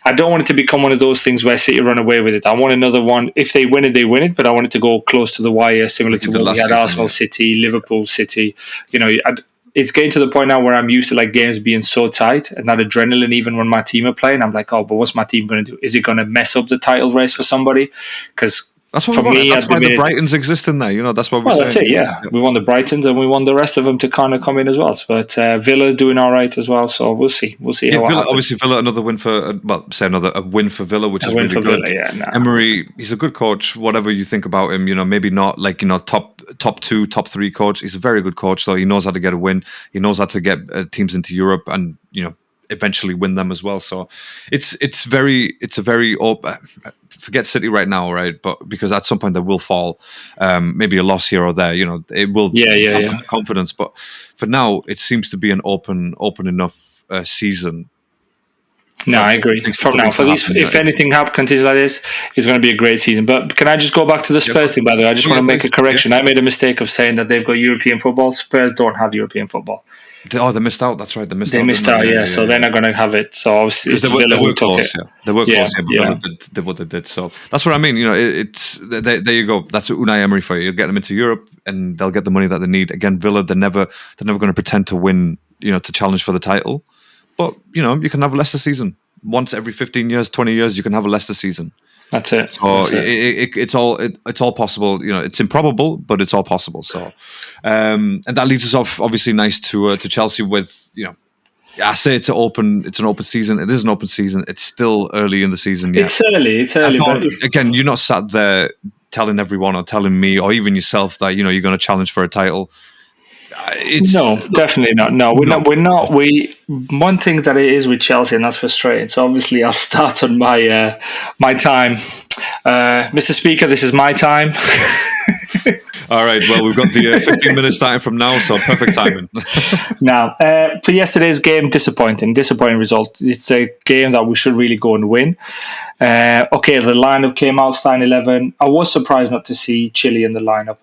I don't want it to become one of those things where City run away with it. I want another one. If they win it, they win it. But I want it to go close to the wire, similar to what we had Arsenal City, Liverpool City. It's getting to the point now where I'm used to like games being so tight and that adrenaline, even when my team are playing, I'm like, oh, but what's my team going to do? Is it going to mess up the title race for somebody? Because that's what that's why the Brightons exist in there. That's what we're saying. That's it, yeah. We want the Brightons and we want the rest of them to kind of come in as well. But Villa doing all right as well, so we'll see. We'll see how it happens. Obviously, Villa, another win for, a win for Villa, which is really good. Villa, Emery, he's a good coach, whatever you think about him, maybe not like, top 2, top 3 coach. He's a very good coach, though. He knows how to get a win. He knows how to get teams into Europe and, eventually win them as well. So it's a very forget City right now, right? But because at some point they will fall, maybe a loss here or there, it will have confidence. But for now, it seems to be an open enough season. No, I agree. From now, if anything continues like this, it's going to be a great season. But can I just go back to the Spurs thing, by the way? I just want to make a correction. I made a mistake of saying that they've got European football. Spurs don't have European football. Oh, they missed out. That's right. They missed out. Yeah. So they're not going to have it. So obviously, it's Villa who took it. They were close. But Villa did what they did. So that's what I mean. There you go. That's Unai Emery for you. You'll get them into Europe, and they'll get the money that they need. Again, Villa, they're never going to pretend to win. To challenge for the title. But you can have a Leicester season once every 15 years, 20 years. You can have a Leicester season. That's it. So it's all possible. It's improbable, but it's all possible. So, and that leads us off obviously nice to Chelsea with I say it's an open season. It is an open season. It's still early in the season yet. It's early. But again, you're not sat there telling everyone or telling me or even yourself that you're going to challenge for a title. No, definitely not. No, we're not. One thing that it is with Chelsea, and that's frustrating. So obviously, I'll start on my my time, Mr. Speaker. This is my time. All right. Well, we've got the 15 minutes starting from now, so perfect timing. Now, for yesterday's game, disappointing result. It's a game that we should really go and win. Okay, the lineup came out starting 11. I was surprised not to see Chile in the lineup.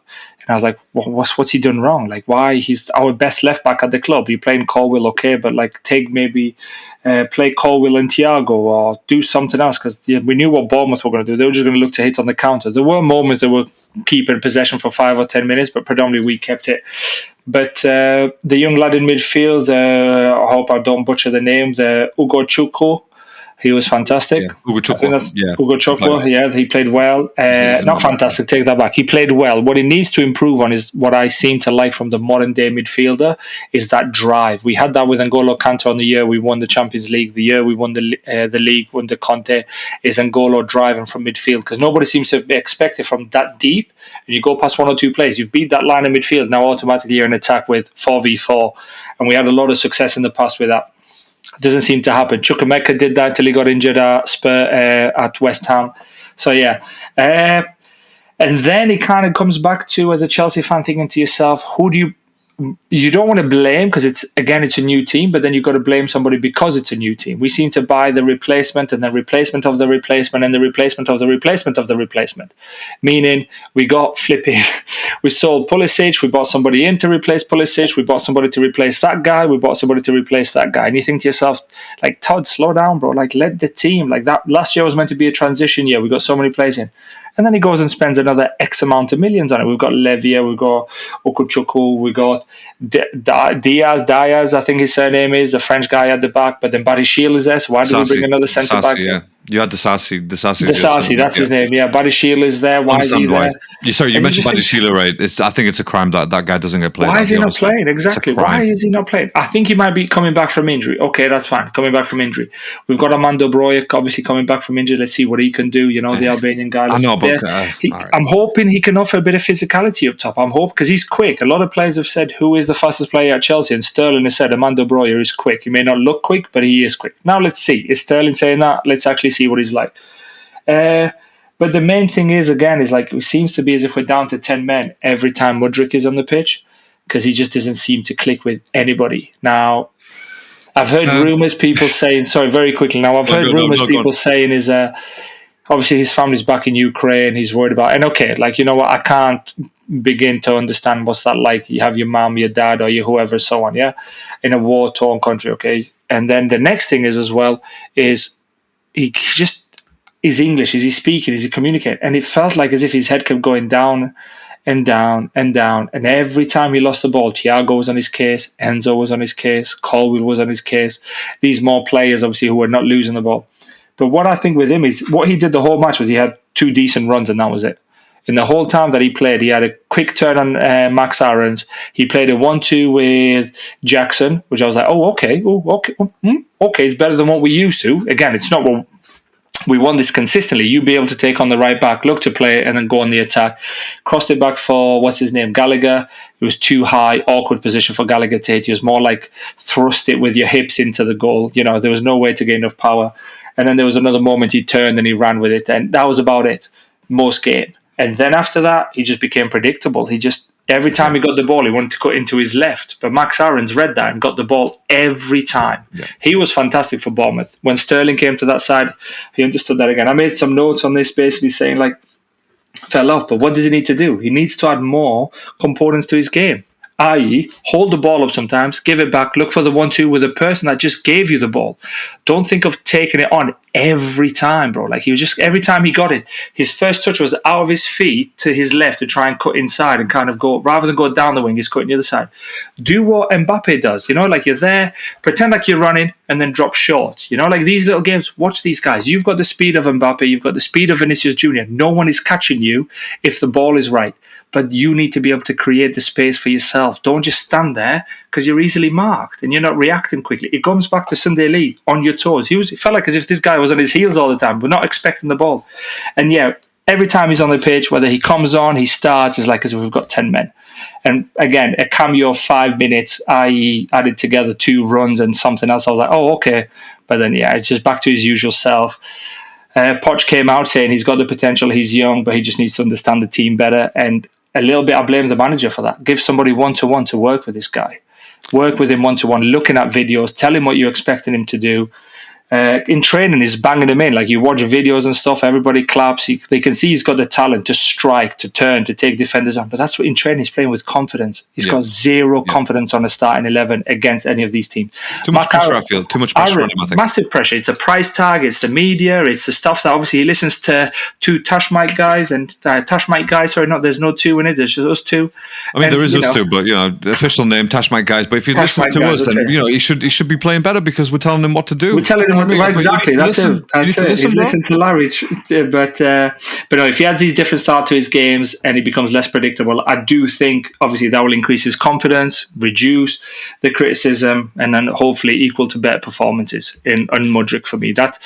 And I was like, what's he done wrong? Like, why? He's our best left back at the club. You're playing Colwill, okay, but like play Colwill and Thiago or do something else, because we knew what Bournemouth were going to do. They were just going to look to hit on the counter. There were moments they were keeping possession for 5 or 10 minutes, but predominantly we kept it. But the young lad in midfield, I hope I don't butcher the name, the Ugo Chukwu, he was fantastic. Yeah, Ugo Chukwu, he played well. Not fantastic, take that back. He played well. What he needs to improve on is what I seem to like from the modern day midfielder is that drive. We had that with N'Golo Kante on the year we won the Champions League. The year we won the league under Conte is N'Golo driving from midfield, because nobody seems to expect it from that deep. And you go past 1 or 2 plays, you've beat that line of midfield. Now automatically you're in attack with 4v4. And we had a lot of success in the past with that. Doesn't seem to happen. Chukwuemeka did that till he got injured at West Ham. So yeah, and then it kind of comes back to, as a Chelsea fan, thinking to yourself, who do you don't want to blame, because it's a new team, but then you've got to blame somebody because it's a new team. We seem to buy the replacement and the replacement of the replacement and the replacement of the replacement of the replacement. Meaning we got flipping, we sold Pulisic, we bought somebody in to replace Pulisic, we bought somebody to replace that guy, we bought somebody to replace that guy. And you think to yourself, like, Todd, slow down, bro. Like, let the team, like that last year was meant to be a transition year. We got so many players in. And then he goes and spends another X amount of millions on it. We've got Levia, we've got Okuchukwu, we've got Diaz, I think his surname is, the French guy at the back. But then Barishil is there, so why do we bring another centre back? Yeah. You had Disasi, that's his name. Yeah, Barishil is there. Why is he there? You mentioned Barishil, right? I think it's a crime that guy doesn't get played. Why is he not playing? Exactly. Why is he not playing? I think he might be coming back from injury. Okay, that's fine. Coming back from injury. We've got Armando Broja obviously coming back from injury. Let's see what he can do. The Albanian guy. I know, but I'm hoping he can offer a bit of physicality up top. I'm hoping, because he's quick. A lot of players have said who is the fastest player at Chelsea, and Sterling has said Armando Broja is quick. He may not look quick, but he is quick. Now let's see. Is Sterling saying that? Let's actually see what he's like. But the main thing is, again, is like it seems to be as if we're down to 10 men every time Mudryk is on the pitch, because he just doesn't seem to click with anybody. Now, I've heard rumours, people saying, sorry, very quickly. Now, I've heard rumours, people saying is obviously his family's back in Ukraine, he's worried about, and okay, like, you know what, I can't begin to understand what's that like. You have your mom, your dad, or your whoever, so on, yeah, in a war-torn country, okay? And then the next thing is as well, is he just, is English, is he speaking, is he communicating? And it felt like as if his head kept going down and down and down. And every time he lost the ball, Thiago was on his case, Enzo was on his case, Colwill was on his case. These more players, obviously, who were not losing the ball. But what I think with him is, what he did the whole match was he had 2 decent runs, and that was it. In the whole time that he played, he had a quick turn on Max Aarons. He played a 1-2 with Jackson, which I was like, okay, it's better than what we used to. Again, it's not what we won this consistently. You'd be able to take on the right back, look to play, and then go on the attack. Crossed it back for, Gallagher. It was too high, awkward position for Gallagher to hit. It was more like thrust it with your hips into the goal. There was no way to get enough power. And then there was another moment he turned and he ran with it. And that was about it, most game. And then after that, he just became predictable. Every time he got the ball, he wanted to cut into his left. But Max Aarons read that and got the ball every time. Yeah. He was fantastic for Bournemouth. When Sterling came to that side, he understood that again. I made some notes on this, basically saying, like, fell off. But what does he need to do? He needs to add more components to his game. i.e., hold the ball up sometimes, give it back, look for the 1-2 with the person that just gave you the ball. Don't think of taking it on every time, bro. Like, he was just, every time he got it, his first touch was out of his feet to his left to try and cut inside and kind of go, rather than go down the wing, he's cutting the other side. Do what Mbappe does, like you're there, pretend like you're running and then drop short. Like these little games, watch these guys. You've got the speed of Mbappe, you've got the speed of Vinicius Jr. No one is catching you if the ball is right. but you need to be able to create the space for yourself. Don't just stand there because you're easily marked and you're not reacting quickly. It comes back to Sunday League, on your toes. It felt like as if this guy was on his heels all the time. We're not expecting the ball. And yeah, every time he's on the pitch, whether he comes on, he starts, it's like as if we've got 10 men. And again, a cameo of 5 minutes, i.e. added together 2 runs and something else. I was like, oh, okay. But then, yeah, it's just back to his usual self. Poch came out saying he's got the potential, he's young, but he just needs to understand the team better. And a little bit, I blame the manager for that. Give somebody one-to-one to work with this guy. Work with him one-to-one, looking at videos, tell him what you're expecting him to do. In training, he's banging them in. Like, you watch videos and stuff, everybody claps. They can see he's got the talent to strike, to turn, to take defenders on. But that's what in training he's playing with confidence. He's got zero confidence on a starting 11 against any of these teams. Too much pressure, I feel. Too much pressure on him, I think. Massive pressure. It's a price tag, it's the media, it's the stuff that obviously he listens to 2 Tash Mike guys and Tash Mike guys. Sorry, there's no 2 in it. There's just us 2. I mean, there is us 2, but the official name Tash Mike guys. But if you listen to us, then he should be playing better because we're telling him what to do. We're telling him right, exactly. That's it. He's listening to Larry, but no, if he adds these different start to his games and he becomes less predictable, I do think obviously that will increase his confidence, reduce the criticism, and then hopefully equal to better performances on Mudryk for me. That's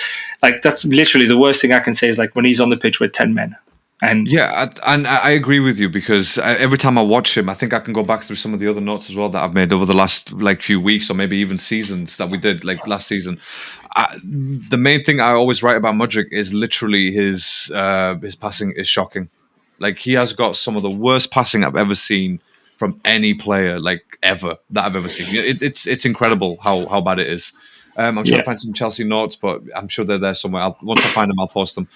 literally the worst thing I can say is like when he's on the pitch with 10 men. And I agree with you because every time I watch him, I think I can go back through some of the other notes as well that I've made over the last few weeks or maybe even seasons that we did like last season. The main thing I always write about Mudryk is literally his passing is shocking. Like, he has got some of the worst passing I've ever seen from any player, like ever that I've ever seen. It's incredible how bad it is. I'm trying to find some Chelsea notes, but I'm sure they're there somewhere. Once I find them, I'll post them.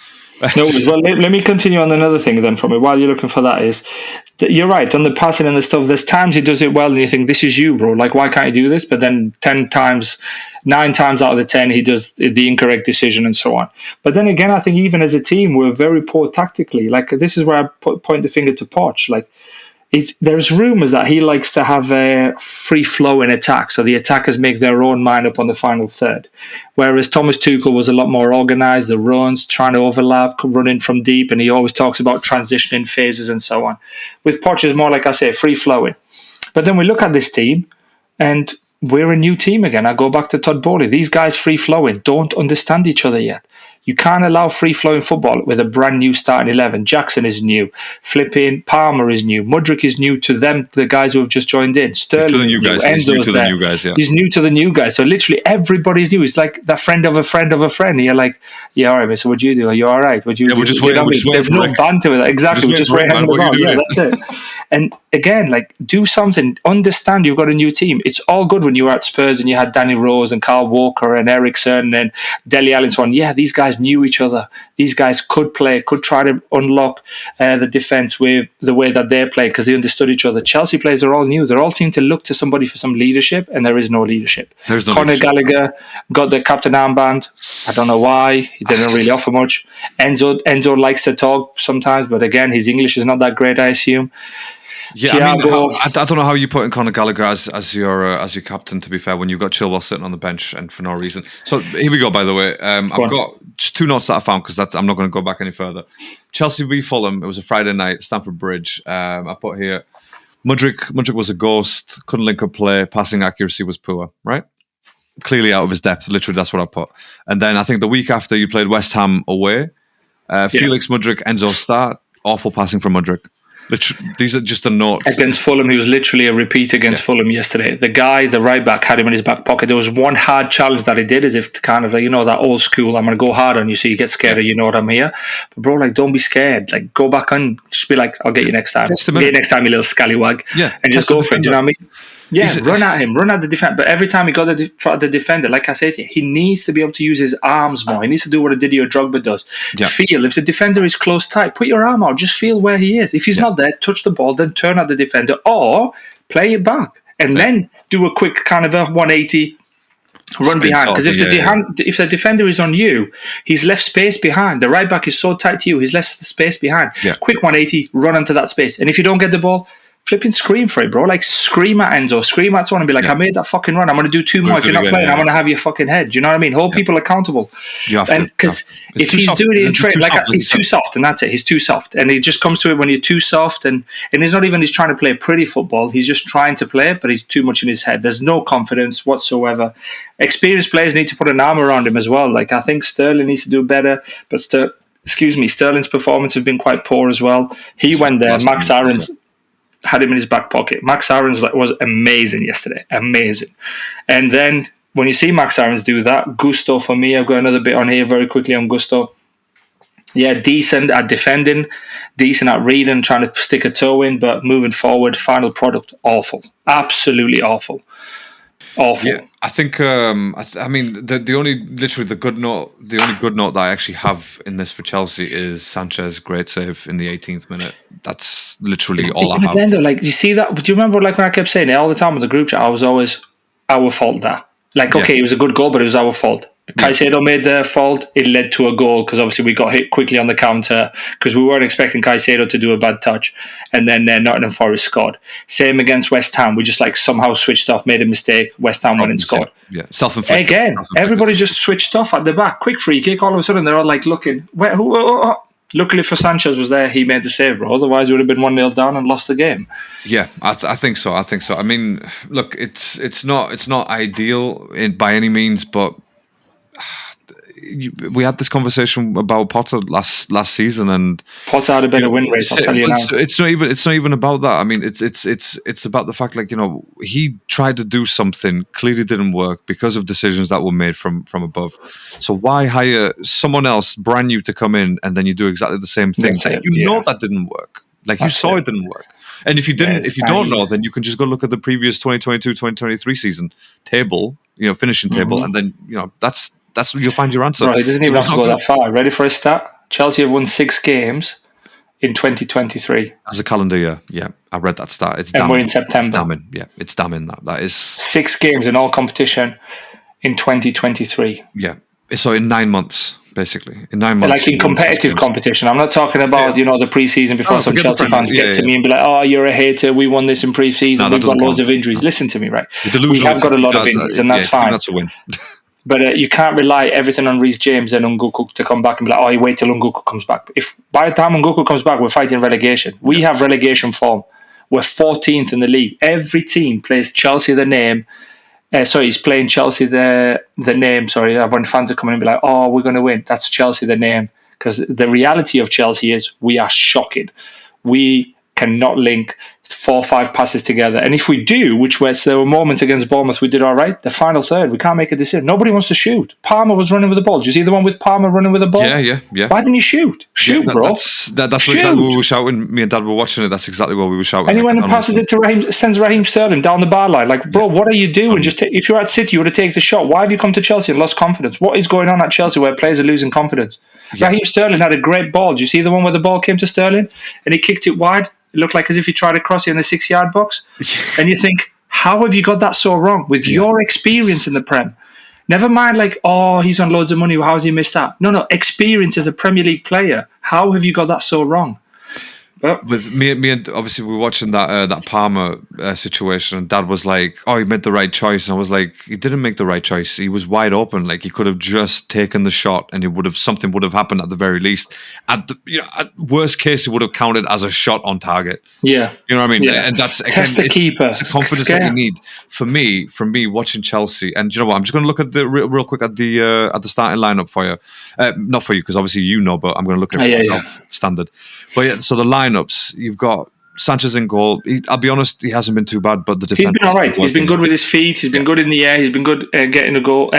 No, well, let me continue on another thing then from it. While you're looking for that, is that you're right on the passing and the stuff. There's times he does it well, and you think, "This is you, bro. Like, why can't you do this?" But then 9 times out of the 10, he does the incorrect decision and so on. But then again, I think even as a team, we're very poor tactically. Like, this is where I point the finger to Poch. Like, there's rumours that he likes to have a free flow in attack, so the attackers make their own mind up on the final third. Whereas Thomas Tuchel was a lot more organised, the runs, trying to overlap, running from deep, and he always talks about transitioning phases and so on. With Poch, it's more like I say, free flowing. But then we look at this team, and we're a new team again. I go back to Todd Bowley. These guys free flowing don't understand each other yet. You can't allow free-flowing football with a brand new starting 11. Jackson is new. Flipping Palmer is new. Mudryk is new to them, the guys who have just joined in. Sterling is new. Enzo's there. He's new to the new guys. So literally everybody's new. It's like that friend of a friend of a friend. And you're like, yeah, all right, mate, so what'd you do? Are you all right? We're just waiting. There's no banter with that. Exactly. We're just waiting on the ball. Yeah, that's it. And again, like, do something. Understand you've got a new team. It's all good when you were at Spurs and you had Danny Rose and Carl Walker and Eriksson and Dele Alli and so on. Yeah, these guys knew each other. These guys could play, could try to unlock the defence with the way that they play because they understood each other. Chelsea players are all new. They all seem to look to somebody for some leadership, and there is no leadership. Conor Gallagher got the captain armband. I don't know why. He didn't really offer much. Enzo likes to talk sometimes, but again, his English is not that great, I assume. Yeah, I mean, I don't know how you put in Conor Gallagher as your captain, to be fair, when you've got Chilwell sitting on the bench and for no reason. So here we go, by the way. I've got just 2 notes that I found because I'm not going to go back any further. Chelsea v Fulham, it was a Friday night, Stamford Bridge. I put here, Mudryk was a ghost, couldn't link up play, passing accuracy was poor, right? Clearly out of his depth, literally that's what I put. And then I think the week after you played West Ham away, Felix Mudryk, Enzo start, awful passing from Mudryk. These are just the notes. Against Fulham, he was literally a repeat against Fulham yesterday. The guy, the right back, had him in his back pocket. There was one hard challenge that he did, as if to kind of, like, that old school, I'm going to go hard on you so you get scared of, I'm here. But bro, like, don't be scared. Like, go back on. Just be like, I'll get you next time. I'll get you next time, you little scallywag. Yeah. And just go for it. Do you know what I mean? Yeah, run at him, run at the defender. But every time he got the defender, like I said to you, he needs to be able to use his arms more. He needs to do what a Didier Drogba does. Yeah. Feel. If the defender is close tight, put your arm out. Just feel where he is. If he's not there, touch the ball, then turn at the defender or play it back. And then do a quick kind of a 180 run behind. Because if the defender is on you, he's left space behind. The right back is so tight to you, he's left space behind. Yeah. Quick 180, run into that space. And if you don't get the ball, flipping scream for it, bro. Like, scream at Enzo, scream at someone and be like, I made that fucking run. I'm going to do 2 more. If you're not playing, I'm going to have your fucking head. Do you know what I mean? Hold people accountable. Because if he's doing it in trade, like, he's too soft, and that's it. He's too soft. And he just comes to it when you're too soft. And it's not even he's trying to play pretty football. He's just trying to play it, but he's too much in his head. There's no confidence whatsoever. Experienced players need to put an arm around him as well. Like, I think Sterling needs to do better, but Sterling's performance has been quite poor as well. He went there. Max Aarons had him in his back pocket. Max Aarons was amazing yesterday. Amazing. And then when you see Max Aarons do that, Gusto for me, I've got another bit on here very quickly on Gusto. Yeah, decent at defending, decent at reading, trying to stick a toe in, but moving forward, final product, awful. Absolutely awful. Awful. Yeah, I think. I mean, the only good note that I actually have in this for Chelsea is Sanchez great save in the 18th minute. That's literally all I have. Then though, like, you see that? Do you remember, like, when I kept saying it all the time with the group chat? I was always our fault. That, like, okay, it was a good goal, but it was our fault. Caicedo made the fault. It led to a goal because obviously we got hit quickly on the counter because we weren't expecting Caicedo to do a bad touch, and then Nottingham Forest scored. Same against West Ham. We just like somehow switched off, made a mistake. West Ham went and scored. Yeah, self-inflicted. Again, everybody just switched off at the back. Quick free kick. All of a sudden, they're all like looking. Luckily for Sanchez was there. He made the save, bro. Otherwise, we would have been 1-0 down and lost the game. Yeah, I think so. I mean, look, it's not ideal by any means, but we had this conversation about Potter last season, and Potter had a better win rate. I'll tell you now. It's not even about that. I mean, it's about the fact, like, you know, he tried to do something, clearly didn't work because of decisions that were made from above. So why hire someone else brand new to come in and then you do exactly the same thing? You know that didn't work. Like, you saw it didn't work. And if you didn't, if you don't know, then you can just go look at the previous 2022-2023 season table, you know, finishing table, and then, you know, that's where you'll find your answer. Right, it doesn't even have to go that far. Ready for a stat? Chelsea have won 6 games in 2023. As a calendar year, yeah. I read that stat. It's and damning. we're in September. It's damning, yeah. It's damning that. That is 6 games in all competition in 2023. Yeah. So in 9 months, basically. In 9 months. Like in competitive competition. I'm not talking about, you know, the pre-season before some Chelsea fans get to me and be like, oh, you're a hater. We won this in pre-season. We've got loads of injuries. Listen to me, right? We have got a lot of injuries, and that's fine. That's a win. But you can't rely everything on Reece James and Nguku to come back and be like, oh, you wait till Nguku comes back. If by the time Nguku comes back, we're fighting relegation. We have relegation form. We're 14th in the league. Every team plays Chelsea the name. He's playing Chelsea the name. Sorry, when fans are coming in and be like, oh, we're going to win. That's Chelsea the name. Because the reality of Chelsea is we are shocking. We cannot link 4 or 5 passes together. And if we do, there were moments against Bournemouth we did all right, the final third, we can't make a decision. Nobody wants to shoot. Palmer was running with the ball. Did you see the one with Palmer running with the ball? Yeah. Why didn't you shoot? Shoot, bro. That's what we were shouting. Me and Dad were watching it. That's exactly what we were shouting. And he went and passes it to Raheem, sends Raheem Sterling down the bar line. Like, bro, what are you doing? If you're at City, you would have taken the shot. Why have you come to Chelsea and lost confidence? What is going on at Chelsea where players are losing confidence? Yeah. Raheem Sterling had a great ball. Did you see the one where the ball came to Sterling and he kicked it wide? It looked like as if he tried to cross it in the 6-yard box. And you think, how have you got that so wrong with your experience in the Prem? Never mind like, oh, he's on loads of money. How has he missed that? No, experience as a Premier League player. How have you got that so wrong? With me and obviously we were watching that Palmer situation, and Dad was like, "Oh, he made the right choice," and I was like, "He didn't make the right choice. He was wide open. Like, he could have just taken the shot, and something would have happened at the very least. At worst case, it would have counted as a shot on target. Yeah, you know what I mean. Yeah. And that's again, test the keeper. It's the confidence that you need. For me, watching Chelsea, and you know what, I'm just going to look at the real quick at the starting lineup for you. Not for you because obviously you know, but I'm going to look at it myself. Standard. But yeah, so the lineups, you've got Sanchez in goal. I'll be honest, he hasn't been too bad, but the defense. He's been all right. He's been good with his feet. He's been good in the air. He's been good getting a goal.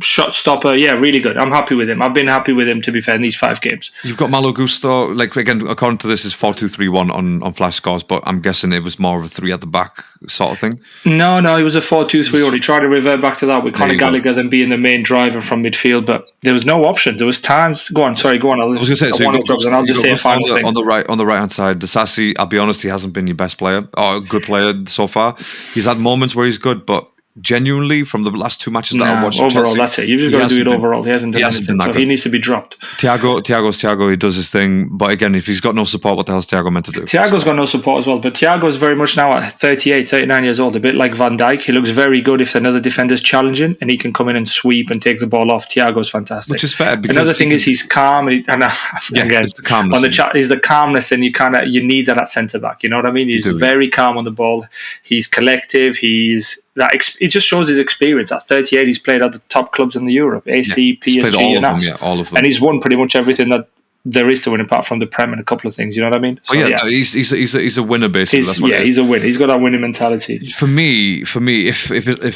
Shot stopper. Yeah, really good. I'm happy with him. I've been happy with him, to be fair, in these 5 games. You've got Malo Gusto. Like, again, according to this, is 4-2-3-1 on Flash Scores, but I'm guessing it was more of a 3 at the back sort of thing. No, it was a 4-2-3-1. He tried to revert back to that with Conor Gallagher then being the main driver from midfield, but there was no option. There was times. Go on. I was going to say, I'll just say a final thing. On the right hand side, Disasi, I'll be honest, he hasn't been your best player or a good player so far. He's had moments where he's good, but genuinely from the last 2 matches that I watched. Overall, Chelsea, that's it. You've just got to do it overall. He hasn't done anything, so he needs to be dropped. Thiago, he does his thing. But again, if he's got no support, what the hell is Thiago meant to do? Thiago's got no support as well. But Thiago is very much now at 38, 39 years old, a bit like Van Dijk. He looks very good if another defender's challenging and he can come in and sweep and take the ball off. Thiago's fantastic. Which is fair. Another thing is he's calm. Again, it's the calmness. On the chat, is the calmness, and you need that at centre back. You know what I mean? He's very calm on the ball. He's collective. It just shows his experience. At 38, he's played at the top clubs in Europe, AC, PSG, and AS. All of them. And he's won pretty much everything that there is to win, apart from the Prem and a couple of things. You know what I mean? So, he's a winner basically. He's a winner. He's got that winning mentality. For me, if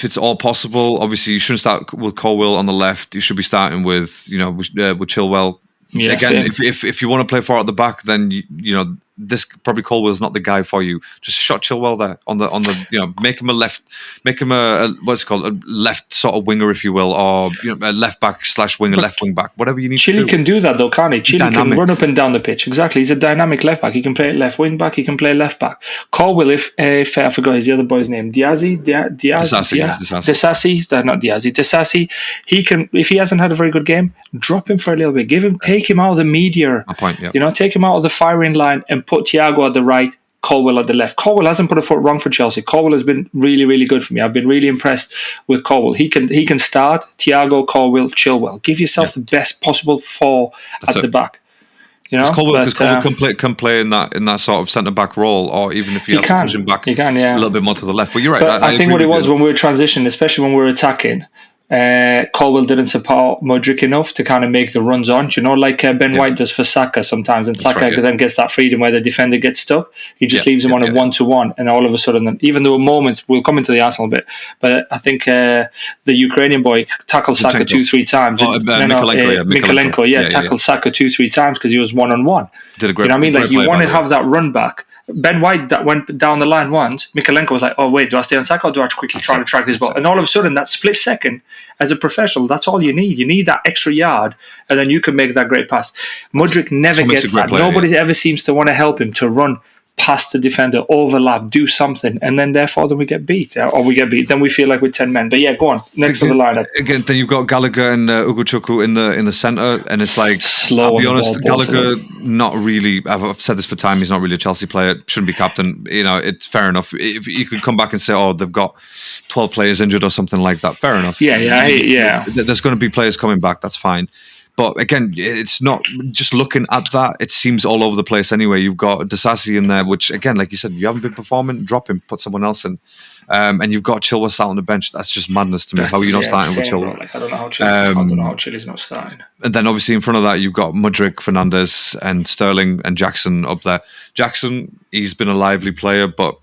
it's all possible, obviously you shouldn't start with Colwill on the left. You should be starting with Chilwell. Yeah, again, if you want to play 4 at the back, then this probably Colwell's not the guy for you. Just shut Chilwell there on the make him a what's it called, a left sort of winger, if you will, or a left back / winger, left wing back, whatever you need. Chile can do that though, can't he? Chile can run up and down the pitch. Exactly, he's a dynamic left back. He can play left wing back. He can play left back. Colwill, if I forgot his other boy's name, Disasi. Not Diazi. Disasi. He can, if he hasn't had a very good game, drop him for a little bit. Take him out of the media. Take him out of the firing line and put Thiago at the right, Colwill at the left. Colwill hasn't put a foot wrong for Chelsea. Colwill has been really, really good for me. I've been really impressed with Colwill. He can start Thiago, Colwill, Chilwell. Give yourself the best possible 4 at the back. Because Colwill can play in that sort of centre back role, or even if he has to push him back a little bit more to the left. But you're right. But I think what it was when we were transitioning, especially when we were attacking, Colwill didn't support Mudryk enough to kind of make the runs on. Like Ben White does for Saka sometimes, and Saka then gets that freedom where the defender gets stuck. He just leaves him on a 1-to-1, and all of a sudden, even though moments, we'll come into the Arsenal bit, but I think the Ukrainian boy tackled Saka 2-3 times. Mikolenko tackled Saka 2-3 times because he was 1-on-1. Did a great. You know what I mean? Like, you want to have that run back. Ben White that went down the line once, Mikolenko was like, oh wait, do I stay on Saka or do I quickly try to track this ball? And all of a sudden, that split second, as a professional, that's all you need. You need that extra yard, and then you can make that great pass. Mudryk never gets that. Nobody ever seems to want to help him to run past the defender, overlap, do something, and then therefore then we get beat. Then we feel like we're 10 men. But yeah, go on. Next on the lineup. Again, then you've got Gallagher and Ugochukwu in the centre, and it's like, slow. I'll be honest, Gallagher, not really, I've said this for time, he's not really a Chelsea player, shouldn't be captain. It's fair enough. If you could come back and say, oh, they've got 12 players injured or something like that, fair enough. Yeah. There's going to be players coming back, that's fine. But again, it's not just looking at that. It seems all over the place anyway. You've got Disasi in there, which again, like you said, you haven't been performing. Drop him, put someone else in, and you've got Chilwell sat on the bench. That's just madness to me. How are you not starting with Chilwell? I don't know how Chile's not starting. And then obviously in front of that, you've got Mudryk, Fernandes, and Sterling and Jackson up there. Jackson, he's been a lively player, but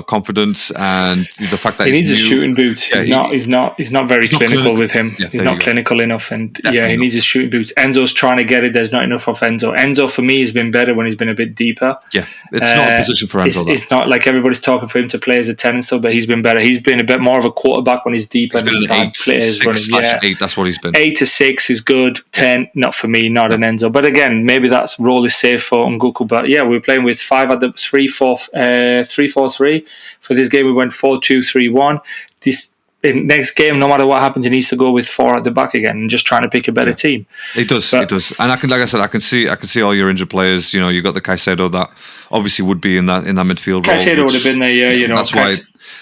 confidence and the fact that he needs a shooting boot. Yeah, he's not very clinical with him. Yeah, he's not clinical enough, and he needs his shooting boots. Enzo's trying to get it. There's not enough of Enzo. Enzo for me has been better when he's been a bit deeper. Yeah, it's not a position for Enzo. It's not like everybody's talking for him to play as a 10 and stuff, but he's been better. He's been a bit more of a quarterback when he's deeper. He's been an 8/8. That's what he's been. 8 to 6 is good. 10, not for me, not an Enzo. But again, maybe that role is safe for Nguku. But yeah, we're playing with 5 at the 3-4-3 for this game. We went 4-2-3-1. In next game, no matter what happens, he needs to go with 4 at the back again and just trying to pick a better team. It does. And I can see all your injured players. You got the Caicedo that obviously would be in that midfield. Caicedo would have been there.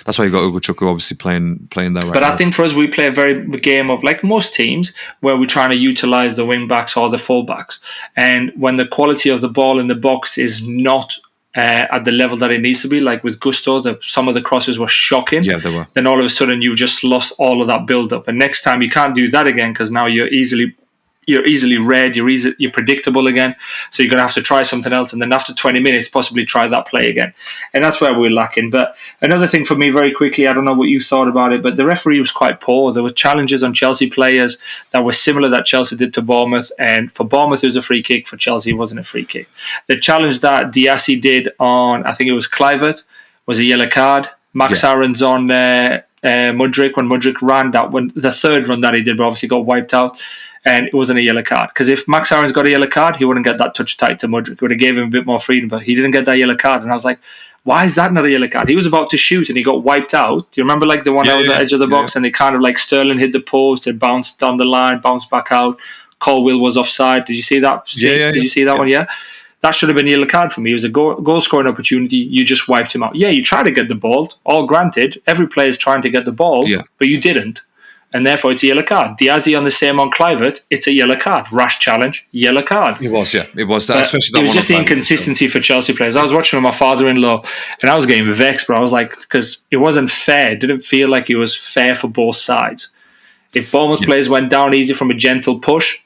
That's why you got Ugochukwu obviously playing there right But now. I think for us, we play a very game of, like most teams, where we're trying to utilise the wing backs or the full backs. And when the quality of the ball in the box is not at the level that it needs to be, like with Gusto, some of the crosses were shocking. Yeah, they were. Then all of a sudden you've just lost all of that build up, and next time you can't do that again because now you're easily read, you're predictable again, so you're going to have to try something else, and then after 20 minutes possibly try that play again, and that's where we're lacking. But another thing for me very quickly, I don't know what you thought about it, but the referee was quite poor. There were challenges on Chelsea players that were similar that Chelsea did to Bournemouth, and for Bournemouth it was a free kick, for Chelsea it wasn't a free kick. The challenge that Diassi did on, I think it was Kluivert, was a yellow card. Max Aaron's on Mudryk, when Mudryk ran the third run that he did, but obviously got wiped out. And it wasn't a yellow card. Because if Max Aaron's got a yellow card, he wouldn't get that touch tight to Mudryk. It would have gave him a bit more freedom, but he didn't get that yellow card. And I was like, Why is that not a yellow card? He was about to shoot and he got wiped out. Do you remember like the one that was at the edge of the box and they kind of like Sterling hit the post, it bounced down the line, bounced back out. Colwill was offside. Did you see that? Did you see that one? Yeah. That should have been a yellow card for me. It was a goal scoring opportunity. You just wiped him out. Yeah, you try to get the ball. All granted, every player is trying to get the ball, but you didn't. And therefore, it's a yellow card. Diazzi on the same on Kluivert, it's a yellow card. Rash challenge, yellow card. It was, yeah. It was that, especially that it was just the inconsistency for Chelsea players. I was watching with my father-in-law, and I was getting vexed, but I was like, because it wasn't fair. It didn't feel like it was fair for both sides. If Bournemouth players went down easy from a gentle push,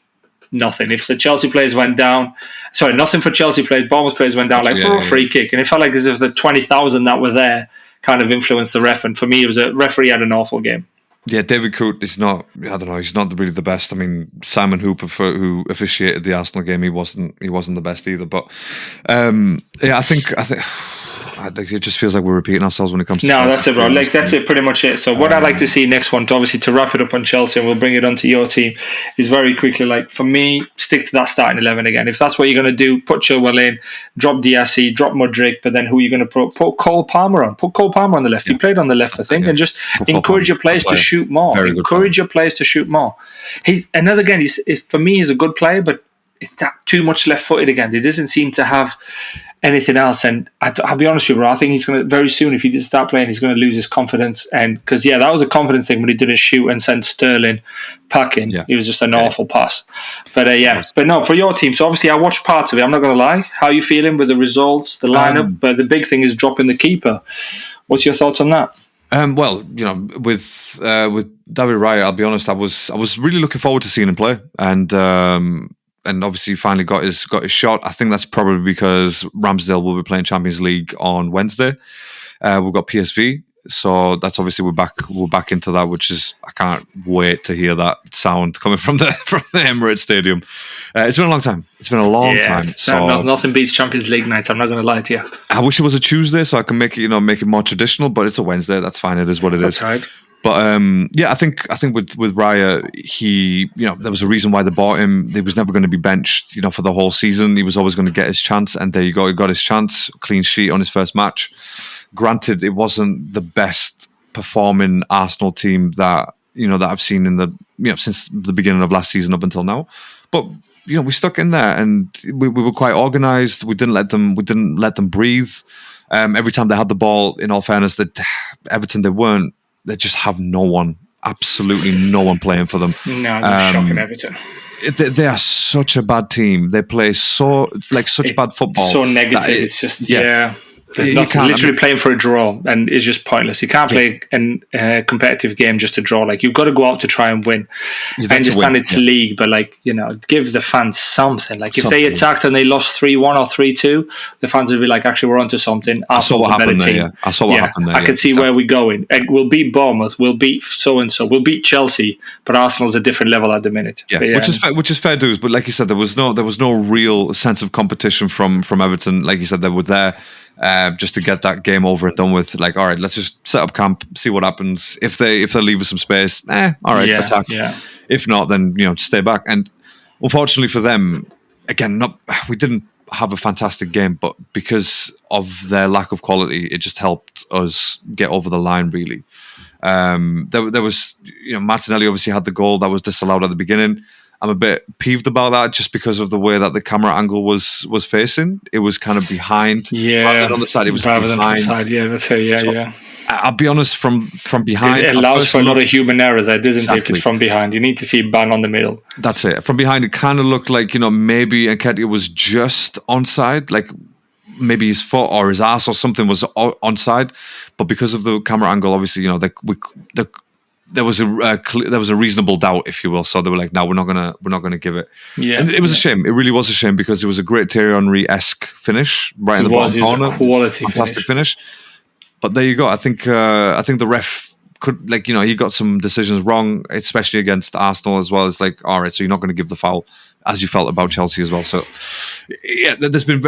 nothing. If the Chelsea players went down, nothing for Chelsea players. Bournemouth players went down a free kick, and it felt like as if the 20,000 that were there kind of influenced the ref. And for me, it was a referee had an awful game. Yeah, David Coote is not. I don't know. He's not really the best. I mean, Simon Hooper, who officiated the Arsenal game, he wasn't the best either. But I think. It just feels like we're repeating ourselves when it comes to that's it, bro. Like that's it, pretty much it. So what I'd like to see next one, obviously to wrap it up on Chelsea, and we'll bring it onto your team, is very quickly, like for me, stick to that starting 11 again. If that's what you're going to do, put Chilwell in, drop Diassi, drop Mudryk, but then who are you going to put Cole Palmer on? Put Cole Palmer on the left. He played on the left, I think, and just encourage your players to shoot more. Encourage your players to shoot more. He's for me, he's a good player, but it's that too much left-footed again. He doesn't seem to have anything else, and I'll be honest with you, bro, I think he's going to very soon, if he did start playing, he's going to lose his confidence. And because that was a confidence thing when he didn't shoot and send Sterling packing. It was just an awful pass. But but no, for your team, so obviously I watched parts of it, I'm not going to lie. How are you feeling with the results, the lineup? But the big thing is dropping the keeper. What's your thoughts on that? Well, with David Raya, I'll be honest, I was really looking forward to seeing him play, and obviously finally got his shot. I think that's probably because Ramsdale will be playing Champions League on Wednesday. We've got PSV, so that's obviously we're back into that, which is, I can't wait to hear that sound coming from the Emirates Stadium. It's been a long time. It's been a long time. So nothing beats Champions League nights. I'm not going to lie to you. I wish it was a Tuesday so I can make it more traditional, but it's a Wednesday. That's fine. It is what it is. That's right. But I think with Raya, he, there was a reason why they bought him. He was never going to be benched, for the whole season. He was always going to get his chance, and there you go. He got his chance, clean sheet on his first match. Granted, it wasn't the best performing Arsenal team that I've seen in the since the beginning of last season up until now. But we stuck in there, and we were quite organised. We didn't let them breathe. Every time they had the ball, in all fairness, that Everton they just have no one, absolutely no one playing for them. No, they're shocking Everton. They are such a bad team. They play such bad football. So negative. It's just There's nothing. Literally playing for a draw, and it's just pointless. You can't play a competitive game just to draw. Like, you've got to go out to try and win. I understand it's league, but give the fans something. Like, if they attacked and they lost 3-1 or 3-2, the fans would be like, actually, we're onto something. I saw what happened there. I saw what happened there. I could see where we're going. We'll beat Bournemouth. We'll beat so and so. We'll beat Chelsea. But Arsenal's a different level at the minute. Yeah, which is fair dues. But like you said, there was no real sense of competition from Everton. Like you said, they were there. Just to get that game over and done with, all right, let's just set up camp, see what happens. If they leave us some space, all right, attack. Yeah. If not, then stay back. And unfortunately for them, again, we didn't have a fantastic game, but because of their lack of quality, it just helped us get over the line. Really, there was Martinelli obviously had the goal that was disallowed at the beginning. I'm a bit peeved about that just because of the way that the camera angle was facing. It was kind of behind. Rather than on the side, it was rather behind. Than on the side. Yeah, that's it. Yeah. I'll be honest, from behind, it allows for a lot of human error there, doesn't it? If it's from behind, you need to see bang on the middle. That's it. From behind, it kind of looked like maybe Nketiah was just onside, like maybe his foot or his ass or something was onside, but because of the camera angle, obviously, there was a reasonable doubt, if you will. So they were like, "No, we're not gonna give it." Yeah, and it was a shame. It really was a shame because it was a great Thierry Henry-esque finish right in the bottom corner. It was a quality fantastic finish. But there you go. I think the ref could, he got some decisions wrong, especially against Arsenal as well. It's like, all right, so you're not going to give the foul, as you felt about Chelsea as well. So yeah, there's been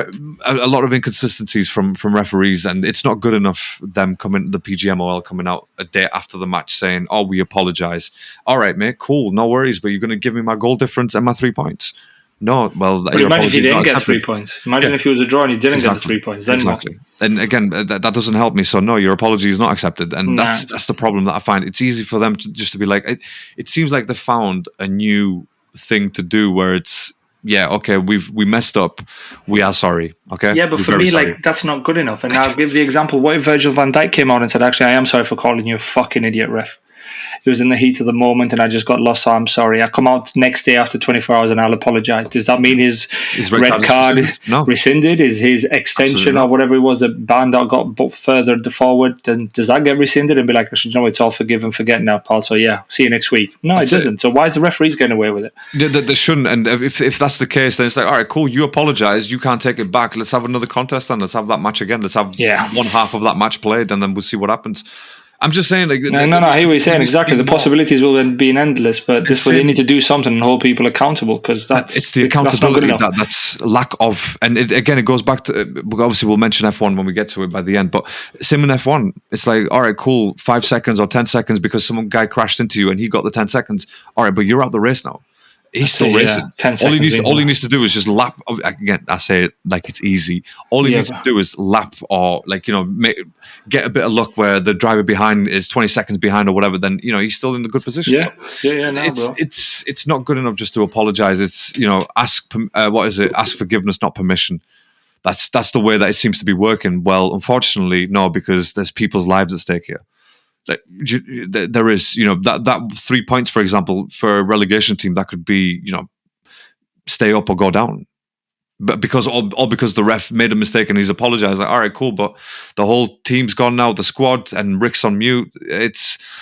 a lot of inconsistencies from referees, and it's not good enough them the PGMOL coming out a day after the match saying, "Oh, we apologise." All right, mate, cool, no worries, but you're going to give me my goal difference and my 3 points. No, well, but imagine if he didn't get 3 points. Imagine if he was a draw and he didn't get the 3 points. Then exactly. And again, that doesn't help me. So no, your apology is not accepted, and that's the problem that I find. It's easy for them to just to be like, it seems like they found a new thing to do where it's okay, we messed up, we are sorry. Okay, yeah, but for me, sorry. Like that's not good enough. And I'll give the example: what if Virgil van Dijk came out and said, "Actually, I am sorry for calling you a fucking idiot, ref. It was in the heat of the moment and I just got lost, so I'm sorry. I come out next day after 24 hours and I'll apologise." Does that mean his red card rescinded? Is his extension or whatever it was, the ban that got further forward, then does that get rescinded and be like, actually, no, it's all forgive and forget now, pal, so yeah, see you next week? No, it doesn't. So why is the referees getting away with it? They shouldn't, and if that's the case, then it's like, all right, cool, you apologise, you can't take it back, let's have another contest and let's have that match again, let's have one half of that match played and then we'll see what happens. I'm just saying, like, no, I hear what you're saying. Exactly, the possibilities will then be endless. But this way, they need to do something and hold people accountable, because it's the accountability that's lack of. And it goes back to, obviously we'll mention F1 when we get to it by the end. But same in F1, it's like, all right, cool, 5 seconds or 10 seconds because some guy crashed into you and he got the 10 seconds. All right, but you're out the race now. He's still racing. 10 seconds all he needs to do is just lap. Again, I say it like it's easy. All he needs to do is lap, or get a bit of luck where the driver behind is 20 seconds behind or whatever. Then he's still in a good position. No, it's not good enough just to apologize. It's ask ask forgiveness, not permission. That's the way that it seems to be working. Well, unfortunately, no, because there's people's lives at stake here. Like, there is, that 3 points, for example, for a relegation team, that could be, stay up or go down. But because the ref made a mistake and he's apologized, like, all right, cool, but the whole team's gone now, the squad, and Rick's on mute.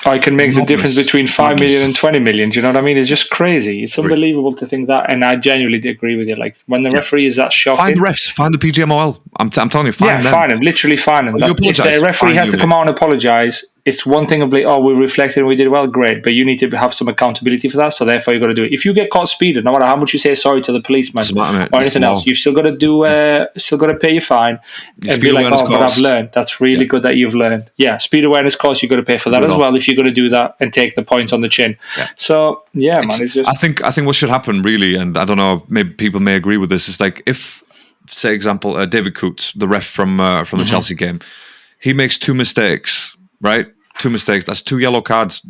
I can make the difference between 5 million and 20 million. Do you know what I mean? It's just crazy. It's unbelievable to think that, and I genuinely agree with you. Like, when the referee is that shocking, find the refs, find the PGMOL. I'm telling you, find them. Fine them, literally find them. If the referee has to come out and apologize, it's one thing of like, we reflected and we did well, great, but you need to have some accountability for that, so therefore you've got to do it. If you get caught speeding, no matter how much you say sorry to the policeman or anything else, you've still got to pay your fine and be like, but I've learned. That's really good that you've learned. Yeah, speed awareness course, you've got to pay for that as well if you're going to do that and take the points on the chin. Yeah. So, it's just... I think what should happen really, and I don't know, maybe people may agree with this, is like if, say, example, David Coots, the ref from the Chelsea game, he makes 2 mistakes, right? 2 mistakes. That's 2 yellow cards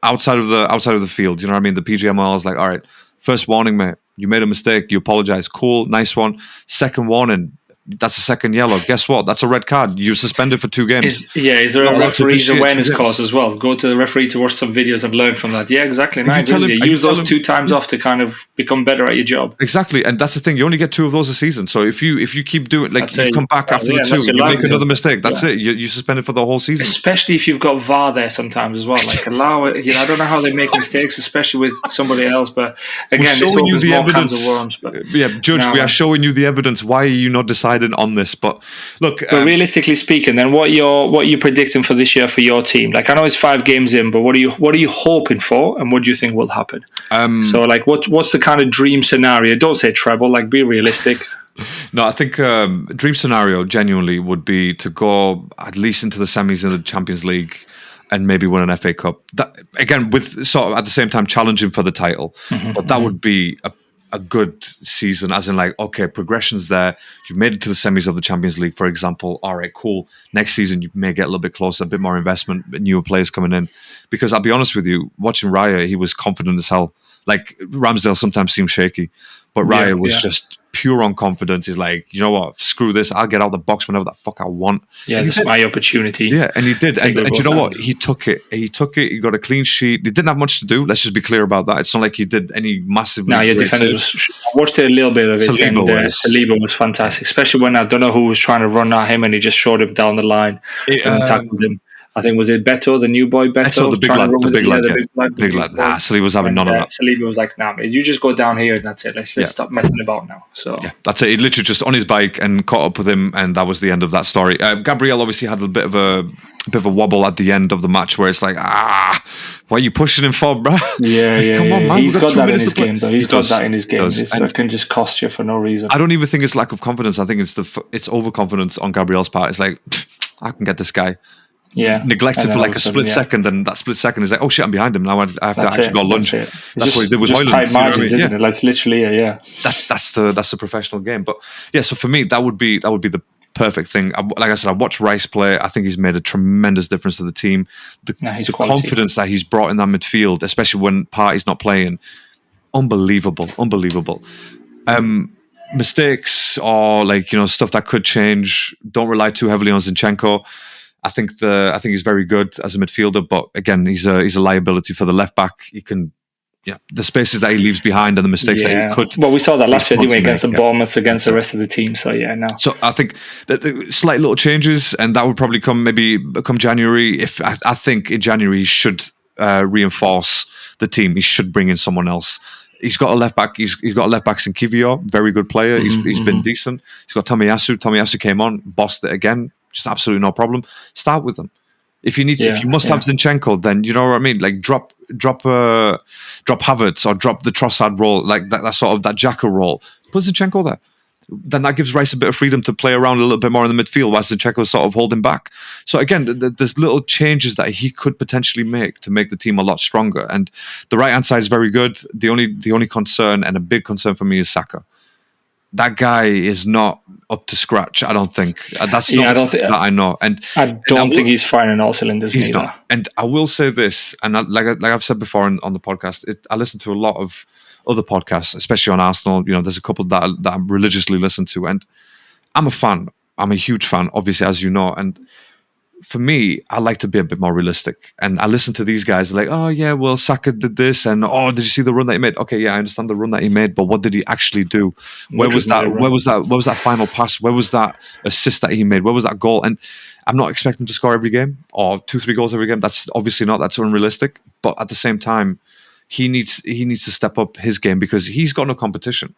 outside of the field. You know what I mean? The PGMOL is like, all right, first warning, mate. You made a mistake. You apologize. Cool, nice one. Second warning. That's a second yellow. Guess what? That's a red card. You're suspended for 2 games. Is there a referee's awareness course as well? Go to the referee to watch some videos and learn from that. Yeah, exactly. Use those 2 times off to kind of become better at your job. Exactly, and that's the thing. You only get 2 of those a season. So if you keep doing, like, you come back after the 2, you make another mistake. That's it. You're suspended for the whole season. Especially if you've got VAR there sometimes as well. Like, allow it. I don't know how they make mistakes, especially with somebody else. But again, this opens more cans of worms. But Judge, we are showing you the evidence. Why are you not deciding on this? But look, but realistically speaking, then what you predicting for this year for your team? Like, I know it's 5 games in, but what are you hoping for, and what do you think will happen? So, like, what's the kind of dream scenario? Don't say treble. Like, be realistic. No, I think dream scenario genuinely would be to go at least into the semis in the Champions League and maybe win an FA Cup. That, again, with sort of at the same time challenging for the title, but that would be a good season, as in, like, okay, progression's there. You've made it to the semis of the Champions League, for example. All right, cool. Next season, you may get a little bit closer, a bit more investment, newer players coming in. Because I'll be honest with you, watching Raya, he was confident as hell. Like, Ramsdale sometimes seemed shaky, but Raya was just pure on confidence. He's like, you know what, screw this. I'll get out the box whenever the fuck I want. Yeah, this is my opportunity. Yeah, and he did. And you know what? He took it. He got a clean sheet. He didn't have much to do. Let's just be clear about that. It's not like he did any massive... No, your defenders... I watched a little bit of it, Saliba was fantastic, especially when I don't know who was trying to run at him and he just showed him down the line and tackled him. I think, was it Beto, the new boy Beto? The big lad. Nah, Saliba was having none of that. Saliba was like, nah, man, you just go down here and that's it. Let's just stop messing about now. So that's it. He literally just on his bike and caught up with him, and that was the end of that story. Gabriel obviously had a bit of a wobble at the end of the match where it's like, what are you pushing him for, bro? Yeah. Come on, man. He's got that in his game, though. He's got that in his game. It can just cost you for no reason. I don't even think it's lack of confidence. I think it's overconfidence on Gabriel's part. It's like, I can get this guy. neglect it for like a split second, and that split second is like, oh shit, I'm behind him now. I have to actually go lunge. That's what he did with Hoyland. Tight margins, isn't it? Like literally, That's the professional game. But yeah, so for me, that would be the perfect thing. Like I said, I watched Rice play. I think he's made a tremendous difference to the team. The confidence that he's brought in that midfield, especially when Partey's not playing, unbelievable. Mistakes or stuff that could change. Don't rely too heavily on Zinchenko. I think he's very good as a midfielder, but again, he's a liability for the left back. He can. The spaces that he leaves behind and the mistakes that he could. Well, we saw that last year anyway against the Bournemouth, against the rest of the team. So So I think that the slight little changes, and that would probably come January. If I think in January he should reinforce the team. He should bring in someone else. He's got a left back. He's got a left back in Kivior, very good player. He's been decent. He's got Tomiyasu. Tomiyasu came on, bossed it again, just absolutely no problem. Start with them. If you must have Zinchenko, then you know what I mean. Like drop Havertz or drop the Trossard role, like that sort of that Xhaka role. Put Zinchenko there. Then that gives Rice a bit of freedom to play around a little bit more in the midfield, while Zinchenko is sort of holding back. So again, there's little changes that he could potentially make to make the team a lot stronger. And the right hand side is very good. The only concern, and a big concern for me, is Saka. That guy is not up to scratch. I don't think that's not that I know, and I don't think he's firing all cylinders. He's not. And I will say this, and like I've said before on the podcast, I listen to a lot of other podcasts, especially on Arsenal. There's a couple that I religiously listen to, and I'm a fan. I'm a huge fan, obviously, as you know, and. For me, I like to be a bit more realistic. And I listen to these guys like, oh, yeah, well, Saka did this. And, oh, did you see the run that he made? Okay, yeah, I understand the run that he made. But what did he actually do? Where was that final pass? Where was that assist that he made? Where was that goal? And I'm not expecting him to score every game or 2-3 goals every game. That's obviously not. That's unrealistic. But at the same time, he needs to step up his game because he's got no competition.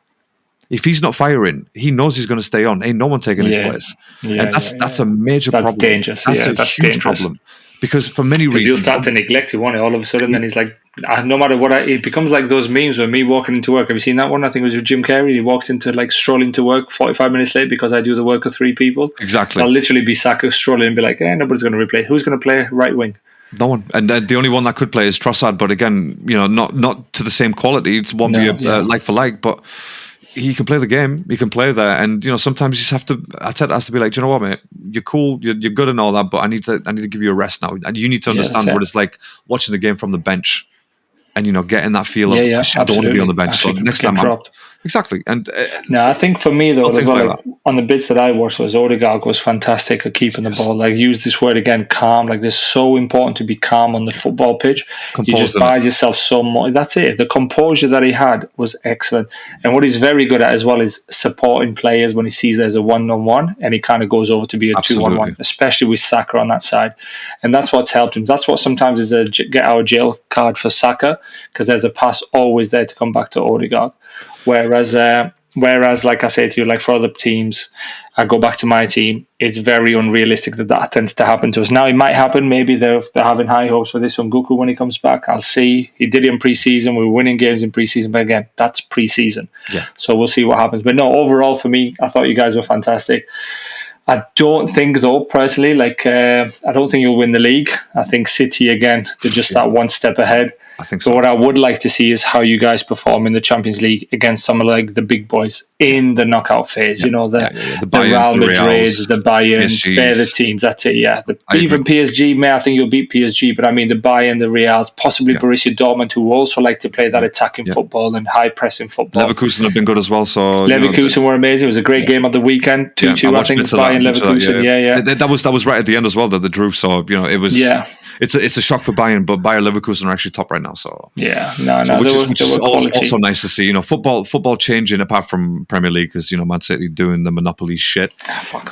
If he's not firing, he knows he's going to stay on. Ain't no one taking his place. And that's a major problem. That's dangerous. That's a huge problem. Because for many reasons... He'll start to neglect it, won't he? All of a sudden, then he's like, no matter what, it becomes like those memes with me walking into work. Have you seen that one? I think it was with Jim Carrey. He walks into, strolling to work 45 minutes late because I do the work of 3 people. Exactly. I'll literally be Saka strolling and be like, nobody's going to replay. Who's going to play right wing? No one. And the only one that could play is Trossard. But again, not to the same quality. It won't be like for like, but... He can play the game. He can play there, and sometimes you just have to. Arteta has to be like, do you know what, mate? You're cool. You're good and all that, but I need to give you a rest now, and you need to understand what it's like watching the game from the bench, and getting that feel of I don't want to be on the bench. So next time, exactly. And no, I think for me though, as well, on the bits that I watched, was Odegaard was fantastic at keeping the ball. Like, use this word again, calm. Like, it's so important to be calm on the football pitch. You just buys yourself so much. That's it. The composure that he had was excellent. And what he's very good at as well is supporting players when he sees there's a 1-on-1, and he kind of goes over to be a 2-on-1, especially with Saka on that side. And that's what's helped him. That's what sometimes is a get out of jail card for Saka, because there's a pass always there to come back to Odegaard. Whereas, like I say to you, like for other teams, I go back to my team, it's very unrealistic that tends to happen to us. Now, it might happen. Maybe they're having high hopes for this Nguku when he comes back. I'll see. He did it in pre-season. We were winning games in pre-season. But again, that's pre-season. Yeah. So we'll see what happens. But no, overall for me, I thought you guys were fantastic. I don't think, though, personally, I don't think you'll win the league. I think City, again, they're just that one step ahead. I think so. But what I would like to see is how you guys perform in the Champions League against some of the big boys in the knockout phase. The Real Madrids, the Bayerns, they're the teams. That's it, even PSG, I think you'll beat PSG, but I mean the Bayern, the Reals, possibly Borussia Dortmund, who also like to play that attacking football and high-pressing football. Leverkusen have been good as well. So Leverkusen were amazing. It was a great game on the weekend. 2-2, I think, Bayern, Leverkusen. That was right at the end as well, that the drew. So, it was... Yeah. It's a shock for Bayern, but Bayer Leverkusen are actually top right now. So which is also nice to see. Football changing apart from Premier League, because Man City doing the monopoly shit.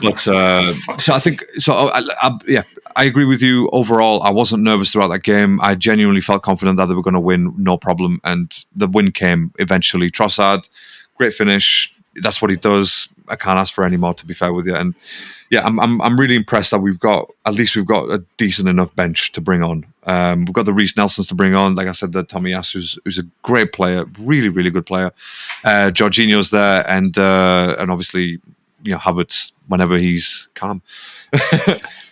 But so I think I agree with you. Overall, I wasn't nervous throughout that game. I genuinely felt confident that they were going to win, no problem, and the win came eventually. Trossard, great finish. That's what he does. I can't ask for any more, to be fair with you. And yeah, I'm really impressed that we've got a decent enough bench to bring on. We've got the Reece Nelsons to bring on. Like I said, the Tomiyasu, who's a great player, really, really good player. Jorginho's there, and obviously, Havertz whenever he's calm.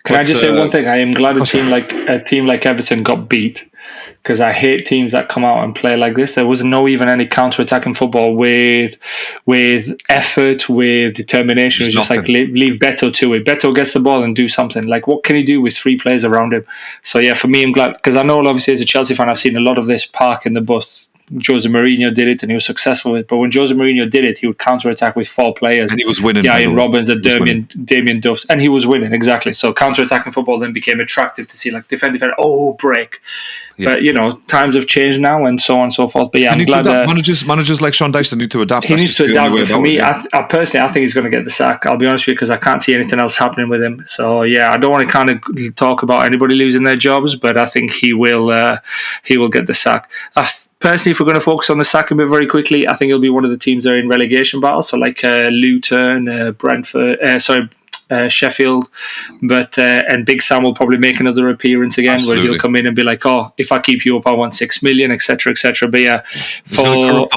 Can I just say one thing? I am glad a team like Everton got beat, because I hate teams that come out and play like this. There was no even any counter-attacking football with effort, with determination. It was just like leave Beto to it. Beto gets the ball and do something. Like, what can he do with 3 players around him? So yeah, for me, I'm glad, because I know obviously as a Chelsea fan, I've seen a lot of this park in the bus. Jose Mourinho did it and he was successful with it. But when Jose Mourinho did it, he would counter-attack with 4 players. And he was winning. Ian Robbins and Damien Duff. And he was winning, exactly. So counter-attacking football then became attractive to see, like, defend, break. Yeah. But, times have changed now and so on and so forth. But yeah, I'm glad managers like Sean Dyche need to adapt. He needs to adapt. But for me, I personally, I think he's going to get the sack. I'll be honest with you, because I can't see anything else happening with him. So yeah, I don't want to kind of talk about anybody losing their jobs, but I think he will get the sack. Personally, if we're going to focus on the sack a bit very quickly, I think he'll be one of the teams that are in relegation battle. So like Luton, Brentford, Sheffield, and Big Sam will probably make another appearance again. Absolutely. Where he'll come in and be like, "Oh, if I keep you up, I want 6 million, etc., etc." But yeah, it's boring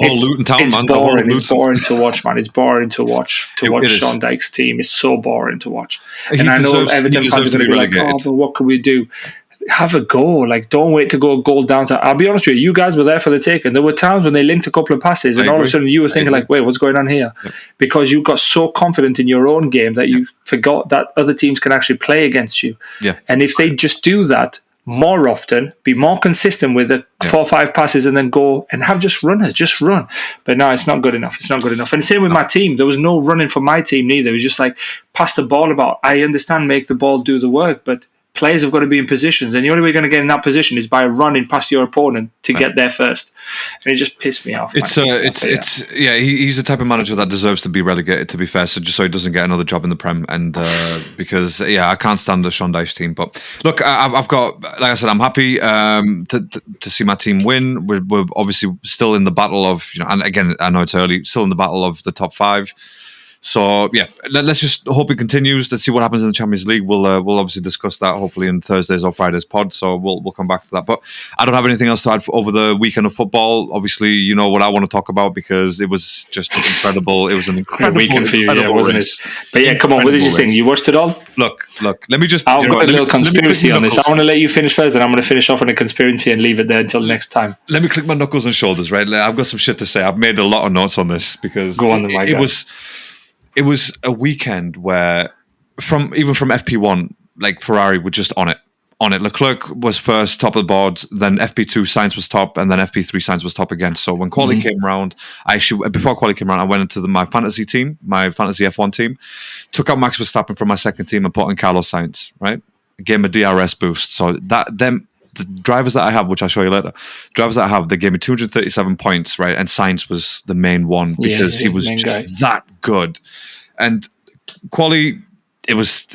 to watch, man. It's boring to watch. Sean Dyche's team is so boring to watch. And I know Everton fans are going to be like, "Oh, but what can we do?" Have a go. Like, don't wait to go a goal down. I'll be honest with you guys were there for the taking. There were times when they linked a couple of passes and all of a sudden you were thinking like, wait, what's going on here? Yep. Because you got so confident in your own game that you forgot that other teams can actually play against you. Yeah. And if they just do that more often, be more consistent with it, 4 or 5 passes and then go and have just run. But no, it's not good enough. It's not good enough. And the same with my team. There was no running for my team neither. It was just like, pass the ball about. I understand, make the ball do the work, but players have got to be in positions, and the only way you're going to get in that position is by running past your opponent to get there first. And it just pissed me off. He's the type of manager that deserves to be relegated, to be fair, so just so he doesn't get another job in the Prem. And because I can't stand the Sean Dyche team. But look, I've got, like I said, I'm happy to see my team win. We're obviously still in the battle of, and again, I know it's early, still in the battle of the top 5. So yeah, let's just hope it continues. Let's see what happens in the Champions League. We'll obviously discuss that hopefully in Thursdays or Fridays pod. So we'll come back to that. But I don't have anything else to add over the weekend of football. Obviously, you know what I want to talk about because it was just incredible. It was an incredible weekend for you, wasn't it? But yeah, come on, what did you think? You watched it all? Look. Let me just. I've got a little conspiracy on this. I want to let you finish first, and I'm going to finish off on a conspiracy and leave it there until next time. Let me click my knuckles and shoulders. Right, I've got some shit to say. I've made a lot of notes on this because It was a weekend where, from FP1, like Ferrari were just on it. Leclerc was first, top of the board. Then FP2, Sainz was top, and then FP3, Sainz was top again. So when quali came around, before quali came around, I went into my fantasy team, my fantasy F1 team, took out Max Verstappen from my second team and put in Carlos Sainz. Right, gave him a DRS boost. So the drivers that I have, which I'll show you later, they gave me 237 points, right? And Sainz was the main one because he was just that good. And quali, it was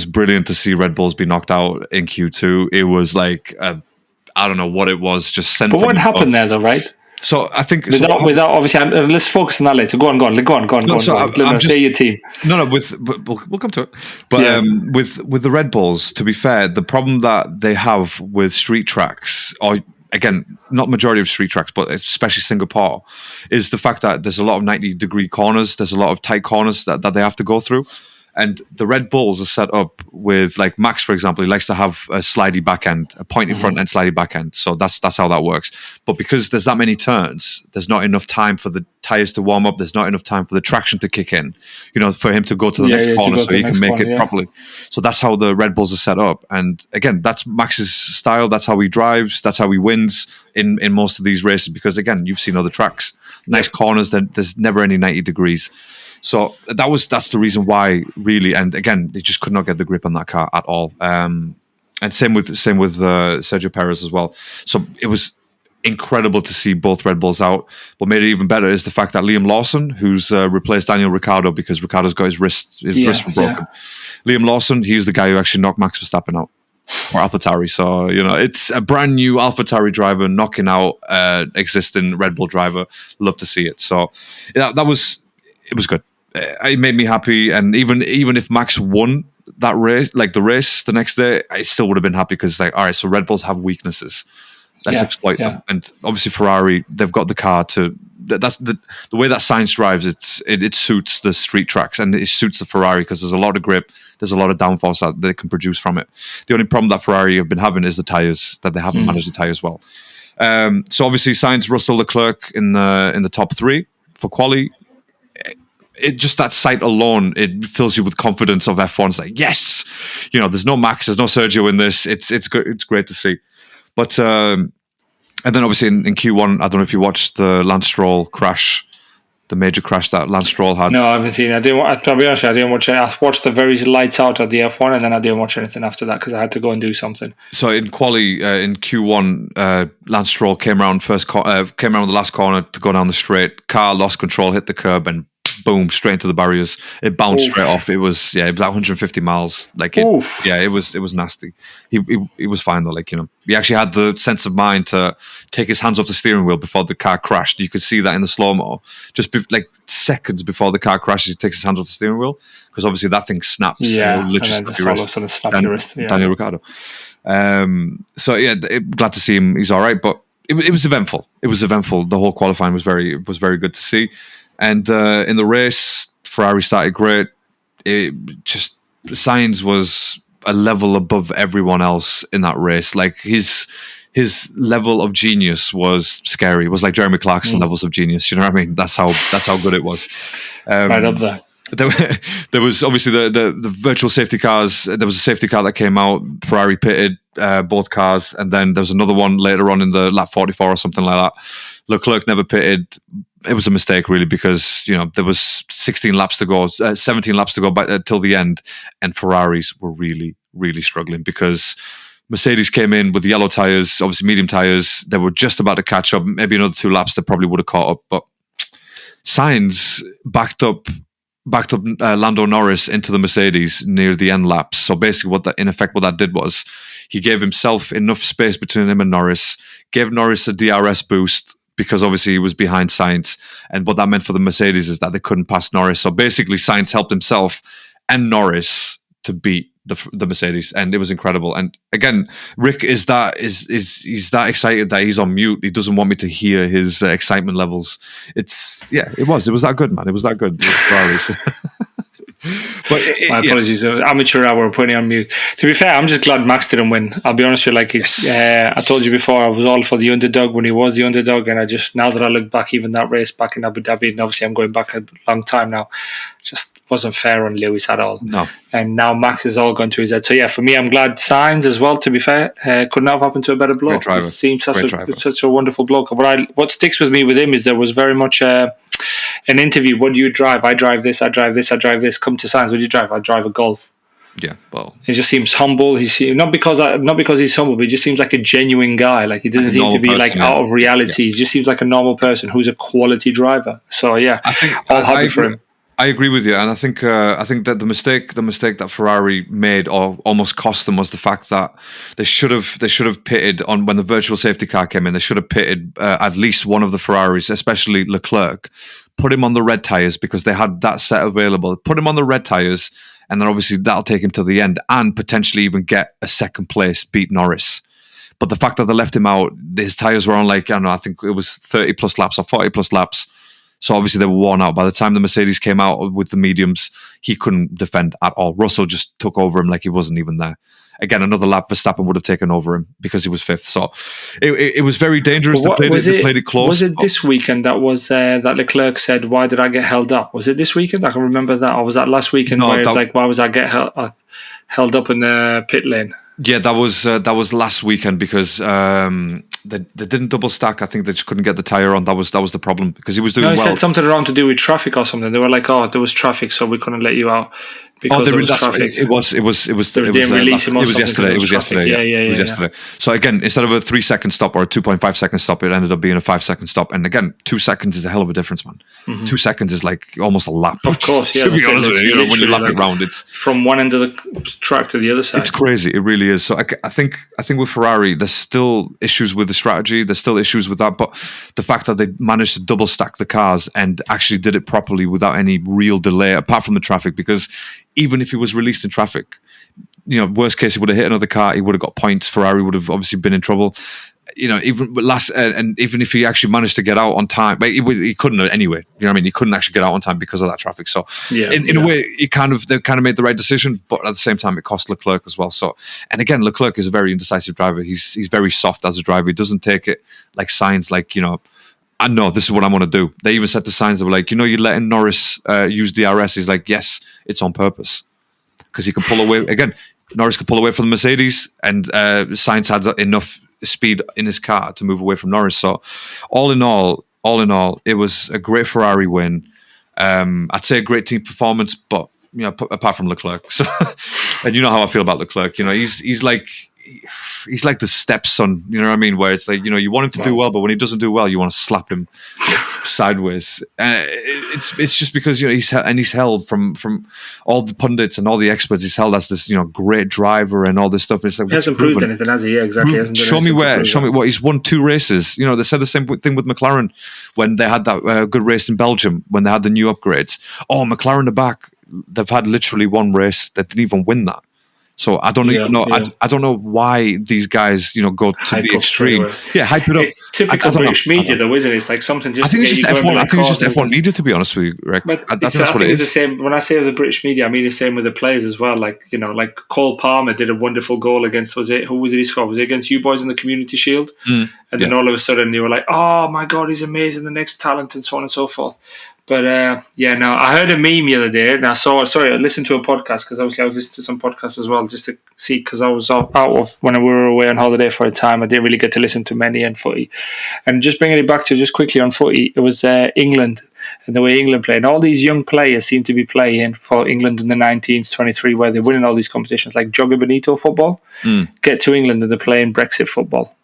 brilliant to see Red Bulls be knocked out in Q2. It was like, I don't know what it was, just sent. But what happened there though, right? So I think without obviously, let's focus on that later. Go on. Say your team. No, we'll come to it. But with the Red Bulls, to be fair, the problem that they have with street tracks, or again, not majority of street tracks, but especially Singapore, is the fact that there's a lot of 90-degree corners. There's a lot of tight corners that they have to go through. And the Red Bulls are set up with, like Max, for example, he likes to have a slidey back end, a pointy front end, slidey back end. So that's how that works. But because there's that many turns, there's not enough time for the tires to warm up. There's not enough time for the traction to kick in, for him to go to the next corner so he can make it properly. So that's how the Red Bulls are set up. And again, that's Max's style. That's how he drives. That's how he wins in most of these races. Because again, you've seen other tracks, nice corners. There's never any 90 degrees. So that's the reason why, really, and again, they just could not get the grip on that car at all. And same with Sergio Perez as well. So it was incredible to see both Red Bulls out. What made it even better is the fact that Liam Lawson, who's replaced Daniel Ricciardo because Ricciardo's got his wrist was broken. Liam Lawson, he's the guy who actually knocked Max Verstappen out, or AlphaTauri. So it's a brand new AlphaTauri driver knocking out existing Red Bull driver. Love to see it. So it was good. It made me happy, and even if Max won that race, like the race the next day, I still would have been happy because, like, all right, so Red Bulls have weaknesses. Let's exploit them. And obviously Ferrari, they've got the car to that's the way that Sainz drives. It suits the street tracks, and it suits the Ferrari because there's a lot of grip, there's a lot of downforce that they can produce from it. The only problem that Ferrari have been having is the tires, that they haven't managed the tires well. So obviously Sainz, Russell, Leclerc in the top 3 for quali. It just, that sight alone, it fills you with confidence of F1. It's like, yes, there's no Max, there's no Sergio in this. It's good. It's great to see. But and then obviously in Q1, I don't know if you watched the Lance Stroll crash, the major crash that Lance Stroll had. No, I haven't seen it. I'll be honest, I didn't watch it. I watched the very lights out at the F1, and then I didn't watch anything after that because I had to go and do something. So in quali, in Q1, Lance Stroll came around the last corner to go down the straight. Car lost control, hit the curb, and boom, straight into the barriers. It bounced straight off. It was like 150 miles. It was nasty. He was fine though. He actually had the sense of mind to take his hands off the steering wheel before the car crashed. You could see that in the slow-mo. Just seconds before the car crashes, he takes his hands off the steering wheel because obviously that thing snaps. Yeah, and then just all of a sudden snap your wrist. Yeah. Daniel Ricciardo. Glad to see him. He's all right, but it was eventful. It was eventful. The whole qualifying was very good to see. And in the race, Ferrari started great. Sainz was a level above everyone else in that race. His level of genius was scary. It was like Jeremy Clarkson levels of genius. You know what I mean? That's how good it was. Right up there. There was obviously the virtual safety cars. There was a safety car that came out. Ferrari pitted both cars, and then there was another one later on in the lap 44 or something like that. Leclerc never pitted. It was a mistake, really, because there was 17 laps to go till the end, and Ferraris were really, really struggling because Mercedes came in with yellow tires, obviously medium tires. They were just about to catch up. Maybe another 2 laps, they probably would have caught up. But Sainz backed up Lando Norris into the Mercedes near the end laps. So basically, what that did was he gave himself enough space between him and Norris, gave Norris a DRS boost, because obviously he was behind Sainz. And what that meant for the Mercedes is that they couldn't pass Norris. So basically Sainz helped himself and Norris to beat the Mercedes, and it was incredible. And again, Rick is that excited that he's on mute. He doesn't want me to hear his excitement levels. It was that good, man. It was that good. But my apologies, amateur hour putting on mute. To be fair, I'm just glad Max didn't win. I'll be honest with you. I told you before, I was all for the underdog when he was the underdog, and now that I look back, even that race back in Abu Dhabi, and obviously I'm going back a long time now, just wasn't fair on Lewis at all. No. And now Max has all gone to his head. So for me, I'm glad Sainz as well. To be fair, couldn't have happened to a better bloke. He seems such a wonderful bloke. What sticks with me with him is there was very much an interview. What do you drive? I drive this. I drive this. I drive this. Come to Sainz. What do you drive? I drive a Golf. Yeah, well, he just seems humble. Not because he's humble, but he just seems like a genuine guy. Like he doesn't seem to be out of reality. He just seems like a normal person who's a quality driver. So I'm happy for him. I agree with you, and I think that the mistake that Ferrari made, or almost cost them, was the fact that they should have pitted on when the virtual safety car came in. They should have pitted at least one of the Ferraris, especially Leclerc, put him on the red tires because they had that set available. Put him on the red tires, and then obviously that'll take him to the end and potentially even get a second place, beat Norris. But the fact that they left him out, his tires were on I think it was 30 plus laps or 40 plus laps. So obviously they were worn out. By the time the Mercedes came out with the mediums, he couldn't defend at all. Russell just took over him like he wasn't even there. Again, another lap Verstappen would have taken over him because he was fifth. So it was very dangerous. They played it close. Was it this weekend that that Leclerc said, "Why did I get held up?" Was it this weekend? I can remember that. Or was that last weekend where it's like, "Why was I get held up in the pit lane?" Yeah, that was last weekend because they didn't double stack. I think they just couldn't get the tire on. That was the problem because he was doing well. He said something around to do with traffic or something. They were like, "Oh, there was traffic, so we couldn't let you out because there was traffic." It was yesterday. It was yesterday. So again, instead of a 3-second stop or a 2.5 second stop, it ended up being a 5-second stop. And again, 2 seconds is a hell of a difference, man. Mm-hmm. 2 seconds is like almost a lap. Of course, yeah. To be honest with you, when you lap it round, it's from one end of the track to the other side. It's crazy. It really is. So I think with Ferrari, there's still issues with the strategy. There's still issues with that, but the fact that they managed to double stack the cars and actually did it properly without any real delay, apart from the traffic, because even if he was released in traffic, worst case, he would have hit another car. He would have got points. Ferrari would have obviously been in trouble. even and even if he actually managed to get out on time, but he couldn't anyway. You know what I mean? He couldn't actually get out on time because of that traffic. So in a way, they kind of made the right decision, but at the same time, it cost Leclerc as well. So, and again, Leclerc is a very indecisive driver. He's very soft as a driver. He doesn't take it like Sainz, like, I know this is what I'm going to do. They even said to Sainz, they were like, you're letting Norris use DRS. He's like, yes, it's on purpose because he can pull away again. Norris could pull away from the Mercedes, and Sainz had enough speed in his car to move away from Norris. So, all in all, it was a great Ferrari win. I'd say a great team performance, but apart from Leclerc. So, and you know how I feel about Leclerc. He's like the stepson. You know what I mean? Where it's like, you want him to do well, but when he doesn't do well, you want to slap him sideways. It's just because he's held from all the pundits and all the experts. He's held as this great driver and all this stuff. It's like, he hasn't proved anything, has he? Yeah, exactly. Show me what he's won 2 races. They said the same thing with McLaren when they had that good race in Belgium when they had the new upgrades. Oh, McLaren are back. They've had literally 1 race that didn't even win that. So I don't even know. Yeah. I don't know why these guys, go to hype the extreme. Yeah, hype it up. It's typical British media, though, isn't it? It's like something just. I think it's just F1. I think it's just F1 media, to be honest with you, Rick. But I think it's the same. When I say the British media, I mean the same with the players as well. Like like Cole Palmer did a wonderful goal against. Who did he score? Was it against you boys in the Community Shield? And then all of a sudden you were like, oh my God, he's amazing, the next talent, and so on and so forth. But I heard a meme the other day, and I listened to a podcast, because obviously I was listening to some podcasts as well, just to see, because I was out of, when we were away on holiday for a time, I didn't really get to listen to many on footy. And just bringing it back to just quickly on footy, it was England, and the way England played. And all these young players seem to be playing for England in the 19s, 23, where they're winning all these competitions, like GW5 football, get to England and they're playing Brexit football.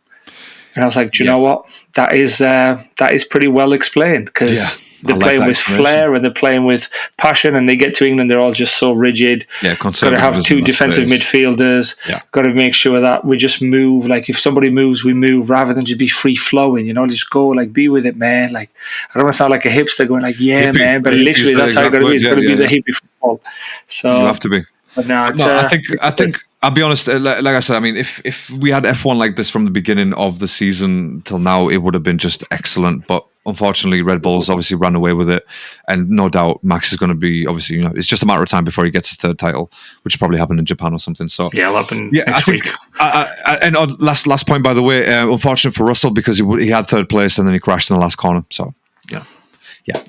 And I was like, do you know what? That is pretty well explained, because they're playing with flair and they're playing with passion, and they get to England, they're all just so rigid. Got to have 2 defensive midfielders. Got to make sure that we just move. Like, if somebody moves, we move, rather than just be free flowing. Just go, like, be with it, man. Like, I don't want to sound like a hipster going like, yeah, hippie, man, but literally that's how it's got to be. It's got to be the hippie football. So you have to be. But no, I think I'll be honest. Like I said, I mean, if we had F1 like this from the beginning of the season till now, it would have been just excellent. But unfortunately, Red Bull's obviously ran away with it, and no doubt Max is going to be obviously. It's just a matter of time before he gets his 3rd title, which probably happened in Japan or something. So it'll happen next week. And last point, by the way, unfortunate for Russell, because he had 3rd place and then he crashed in the last corner. So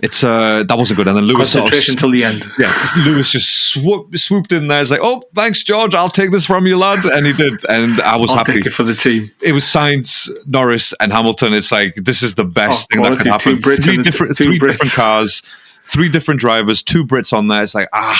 it's that wasn't good. And then Lewis concentration till the end. Yeah, Lewis just swooped in there. It's like, oh, thanks, George. I'll take this from you, lad. And he did, and I was happy. Take it for the team. It was Sainz, Norris, and Hamilton. It's like, this is the best thing that could happen. 3 different cars, 3 different drivers, 2 Brits on there. It's like, I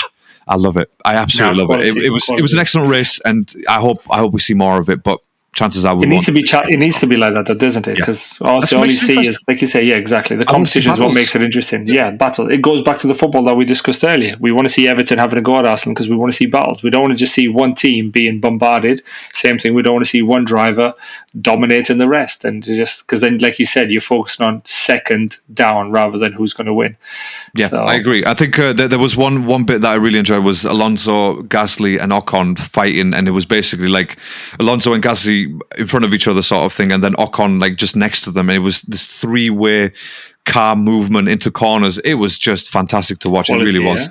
love it. I absolutely love it. It was an excellent race, and I hope we see more of it. But chances are it needs to be like that, though, doesn't it? Because all you see is, like you say, exactly. The competition is what makes it interesting. Battle. It goes back to the football that we discussed earlier. We want to see Everton having a go at Arsenal because we want to see battles. We don't want to just see one team being bombarded. Same thing. We don't want to see one driver dominating the rest, and just because then, like you said, you're focusing on second down rather than who's going to win. Yeah, so I agree. I think there was one bit that I really enjoyed was Alonso, Gasly, and Ocon fighting, and it was basically like Alonso and Gasly in front of each other, sort of thing, and then Ocon like just next to them, and it was this 3-way car movement into corners. It was just fantastic to watch. Quality, it really was.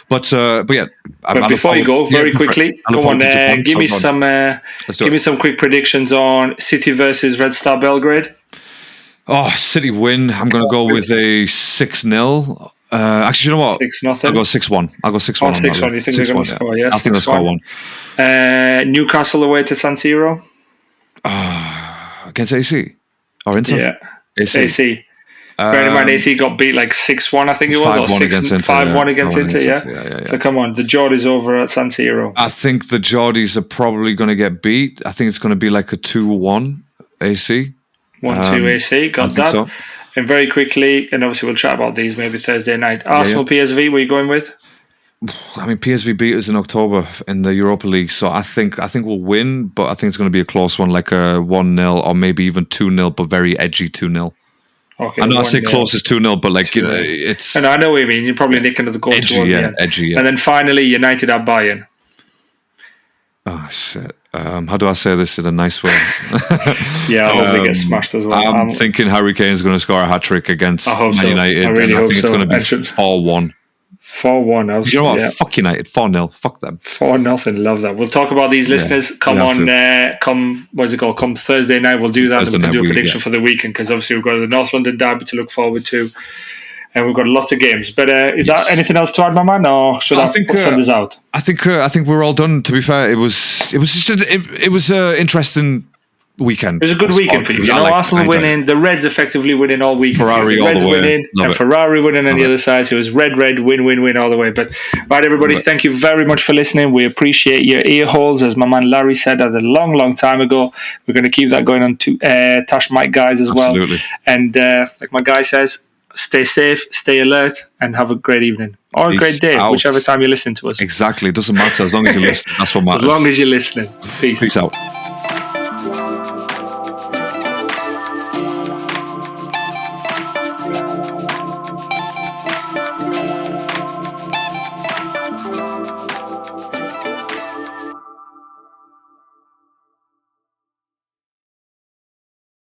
But yeah. But before you go, very quickly, go on. Give me some quick predictions on City versus Red Star Belgrade. Oh, City win. I'm going to go with a 6-0. Actually, you know what? 6-0. I'll go 6-1. I'll go 6-1. 6-1. You think they're going to score? Yes. I think they'll score 1. Newcastle away to San Siro. Against AC or Inter? Yeah, AC. Bearing in mind, AC got beat like 6-1, I think it was, or 5-1 against Inter. Yeah. So come on, the Geordies over at San Siro. I think the Geordies are probably going to get beat. I think it's going to be like a 2-1 AC. 1-2 AC. Got that. So. And very quickly, and obviously we'll chat about these maybe Thursday night. Arsenal PSV. What are you going with? I mean, PSV beat us in October in the Europa League, so I think we'll win, but I think it's going to be a close one, like a 1-0 or maybe even 2-0, but very edgy 2-0. Okay, I know I say close as 2-0, but like 2-0. It's. And I know what you mean. You're probably nicking at the goal edgy, towards the end. Edgy, yeah. And then finally, United at Bayern. Oh shit! How do I say this in a nice way? Yeah, I hope they get smashed as well. I'm thinking Harry Kane's going to score a hat trick against Man United. I really hope think it's going to be 4-1. 4-1. You know what? Fuck United. 4-0. Fuck them. 4-0. Love that. We'll talk about these listeners. Come what's it called? Come Thursday night, we'll do that. And we can do a prediction for the weekend, because obviously we've got the North London derby to look forward to. And we've got lots of games. But is that anything else to add, my man, or should I send this out? I think we're all done. To be fair, it was just it was an interesting weekend. It was a good weekend for you. You know, Arsenal winning, the Reds effectively winning all week. Ferrari all the way. Winning, and Ferrari winning on the other side. So it was red, win all the way. But right, everybody, thank you very much for listening. We appreciate your ear holes, as my man Larry said a long time ago. We're going to keep that going on to Tash Mike guys as well. Absolutely. And like my guy says, stay safe, stay alert, and have a great evening. Or a great day, whichever time you listen to us. Exactly. It doesn't matter as long as you listen. That's what matters. As long as you're listening. Peace out.